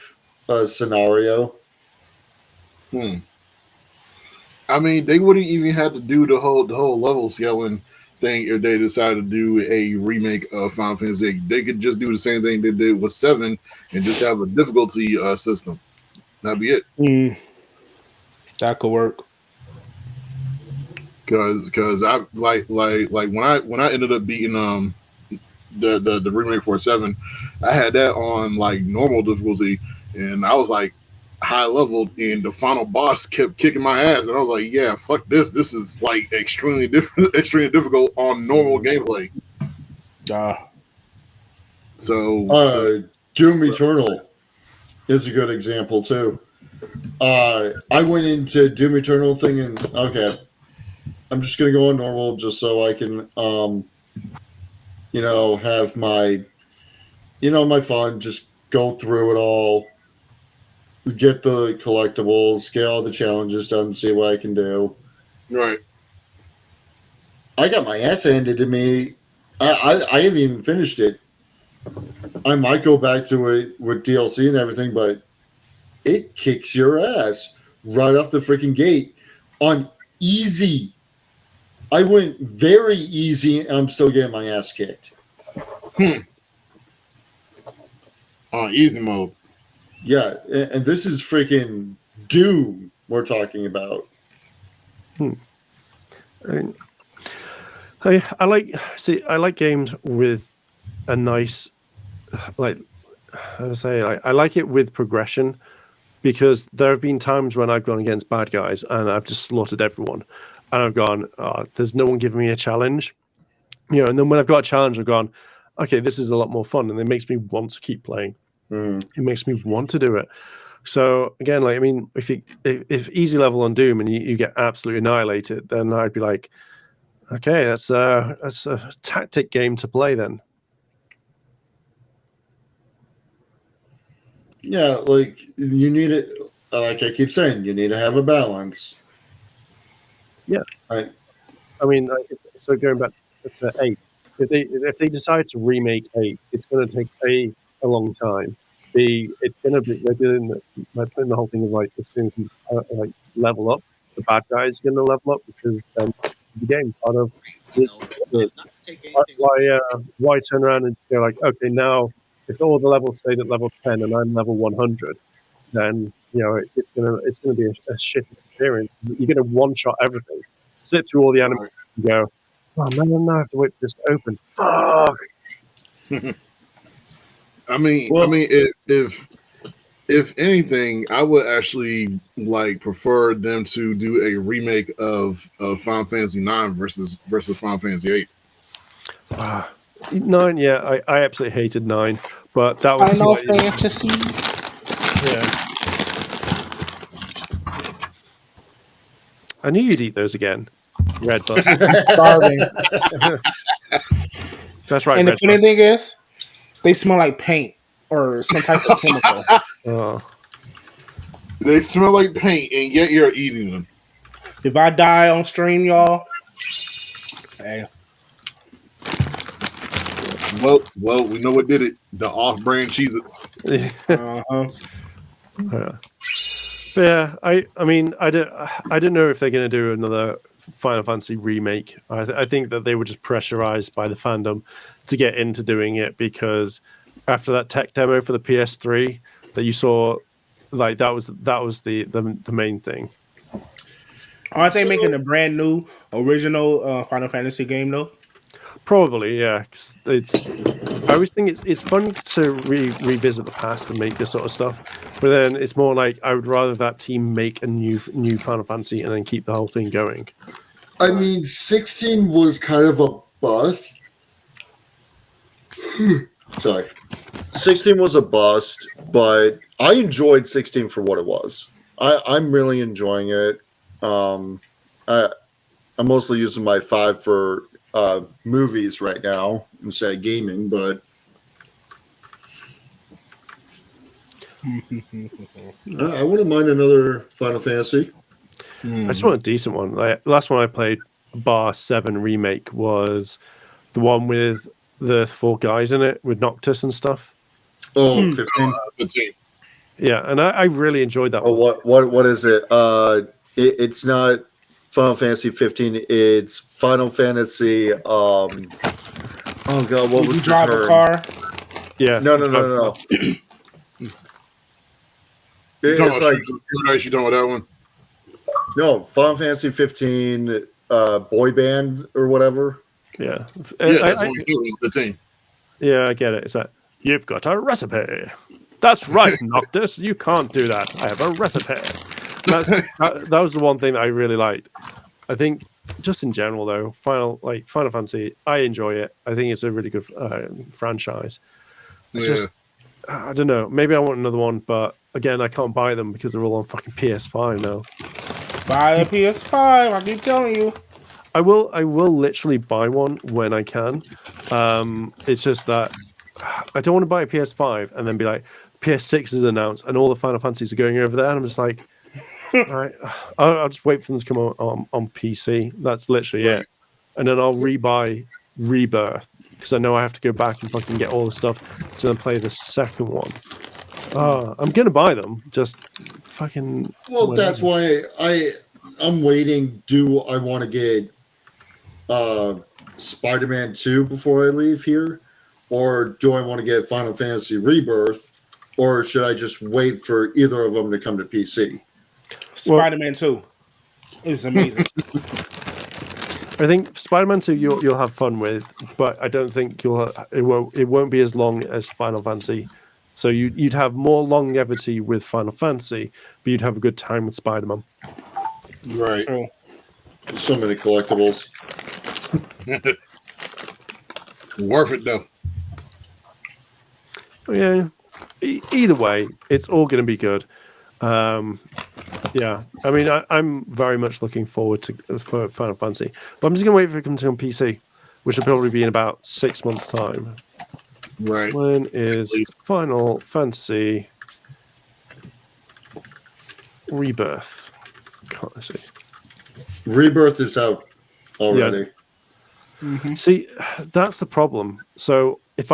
scenario. I mean, they wouldn't even have to do the whole level scaling thing if they decided to do a remake of Final Fantasy VIII. They could just do the same thing they did with 7 and just have a difficulty system. That'd be it. That could work. Because I like when I ended up beating the remake for 7, I had that on like normal difficulty, and I was like high leveled, and the final boss kept kicking my ass, and I was like, yeah, fuck this. This is like extremely difficult on normal gameplay. So Doom Eternal is a good example too. I went into Doom Eternal thinking, okay, I'm just gonna go on normal just so I can have my my fun, just go through it all, get the collectibles, get all the challenges done, see what I can do. Right. I got my ass handed to me. I haven't even finished it. I might go back to it with DLC and everything, but it kicks your ass right off the freaking gate on easy. I went very easy, and I'm still getting my ass kicked. On easy mode. Yeah, and this is freaking Doom we're talking about. I like games with a nice, like, how to say, I like it with progression, because there have been times when I've gone against bad guys and I've just slaughtered everyone, and I've gone, oh, there's no one giving me a challenge, and then when I've got a challenge, I've gone, okay, this is a lot more fun, and it makes me want to keep playing. It makes me want to do it. So again, like, I mean, if easy level on Doom and you get absolutely annihilated, then I'd be like, okay, that's a tactic game to play then. Yeah, like, you need it. Like I keep saying, you need to have a balance. Yeah. I mean, so going back to 8, if they decide to remake 8, it's going to take a long time. It's going to be they're putting the whole thing of, like, as soon as you level up, the bad guy's going to level up, because then the game part of why turn around and go like, okay, now if all the levels stayed at level 10 and I'm level 100, then it's gonna be a shit experience. You're gonna one shot everything, sit through all the animations and go, oh man, I have to wait for this to open. Fuck. I mean, if If anything, I would actually like prefer them to do a remake of Final Fantasy 9 versus Final Fantasy 8. 9, yeah, I absolutely hated 9, but that was Final slightly, Fantasy. yeah. I knew you'd eat those again. Red Bus. Starving. That's right, And the Red funny Bus. thing is, they smell like paint or some type of chemical. Oh. They smell like paint, and yet you're eating them. If I die on stream, y'all, hey, Well, we know what did it. The off-brand Cheez-Its. uh-huh. Yeah. But yeah, I mean, I don't know if they're going to do another Final Fantasy remake. I think that they were just pressurized by the fandom to get into doing it, because after that tech demo for the PS3 that you saw, like that was the main thing. Aren't they making a brand new original Final Fantasy game though? Probably, yeah. 'Cause I always think it's fun to revisit the past and make this sort of stuff, but then it's more like I would rather that team make a new Final Fantasy and then keep the whole thing going. I mean, 16 was kind of a bust. Sorry. 16 was a bust, but I enjoyed 16 for what it was. I'm really enjoying it. I'm mostly using my 5 for movies right now instead of gaming, but I wouldn't mind another Final Fantasy. I just want a decent one. Like, the last one I played, bar 7 remake, was the one with the 4 guys in it with Noctis and stuff. Oh, 15. 15. Yeah, and I really enjoyed that one. What is it? It's not Final Fantasy 15. It's Final Fantasy. Oh god, what Did was you the drive a term? car? Yeah. No. It's like You done with that one? no Final Fantasy 15 boy band or whatever. Yeah. Yeah, that's what we do. 15. Yeah, I get it. It's like, you've got a recipe. That's right, Noctis. You can't do that. I have a recipe. That was the one thing that I really liked. I think, just in general, though, Final Fantasy, I enjoy it. I think it's a really good franchise. I don't know. Maybe I want another one, but again, I can't buy them because they're all on fucking PS5 now. Buy a PS5. I keep telling you. I will literally buy one when I can. It's just that I don't want to buy a PS5 and then be like, PS6 is announced and all the Final Fantasies are going over there, and I'm just like, all right, I'll just wait for them to come on PC. That's literally it, and then I'll rebuy Rebirth because I know I have to go back and fucking get all the stuff to then play the second one. I'm gonna buy them, just fucking. Well, that's why I'm waiting. Do I want to get Spider-Man 2 before I leave here, or do I want to get Final Fantasy Rebirth, or should I just wait for either of them to come to PC? Spider-Man 2 is amazing. I think Spider-Man 2 you'll have fun with, but I don't think it won't be as long as Final Fantasy. So you'd have more longevity with Final Fantasy, but you'd have a good time with Spider-Man. Right. True. So many collectibles. Worth it though. Yeah. Either way, it's all going to be good. Yeah. I mean, I'm very much looking forward for Final Fantasy, but I'm just going to wait for it to come on PC, which will probably be in about 6 months' time. Right. When is Final Fantasy Rebirth? Can't I see? Rebirth is out already. Yeah. Mm-hmm. See, that's the problem. So it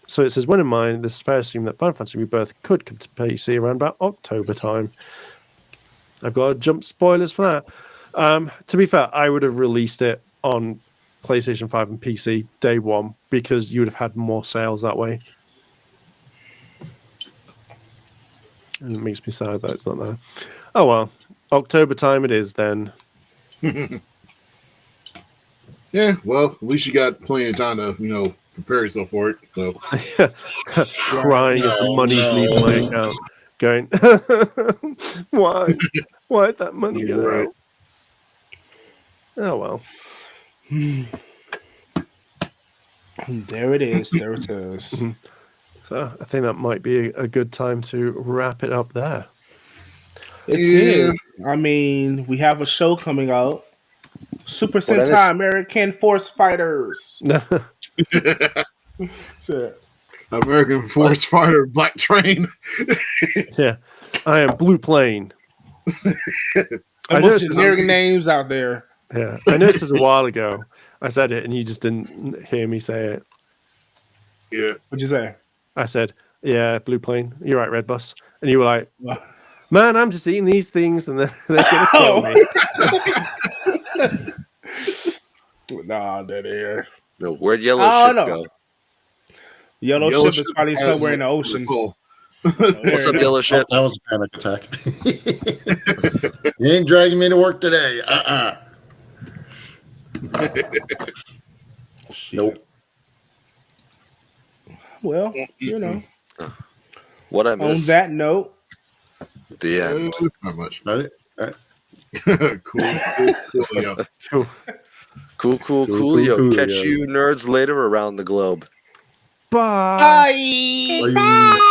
says, when in mind, this is fair to assume that Final Fantasy Rebirth could come to PC around about October time. I've got to jump spoilers for that. To be fair, I would have released it on PlayStation 5 and PC day one because you would have had more sales that way. And it makes me sad that it's not there. Oh well, October time it is then. Yeah, well, at least you got plenty of time to, prepare yourself for it. So Crying as the money's leaving my account. going, why? Why'd that money go Right. out? Oh, well. There it is. There it is. So I think that might be a good time to wrap it up there. It Yeah. is. I mean, we have a show coming out. Super Well, that Sentai is- American Force Fighters. Shit. American Force Fighter Black Train. Yeah. I am Blue Plane. A I bunch noticed of this, generic names out there. yeah, I noticed this a while ago. I said it and you just didn't hear me say it. Yeah. What'd you say? I said, yeah, Blue Plane. You're right, Red Bus. And you were like, man, I'm just eating these things and they're going to kill me. Nah, that air. No, where'd Yellow I Ship don't know. go? Yellow Yellow ship is Ship probably has somewhere in the no oceans. call. What's up, Yellow Ship? That was a panic attack. You ain't dragging me to work today. Nope. Well, you know. What I On missed? that note, The end. Not much. Right? Right. Cool. Yeah. Cool. Cool, Cool, coolio. cool, Catch yeah. you nerds later around the globe. Bye. bye. Bye.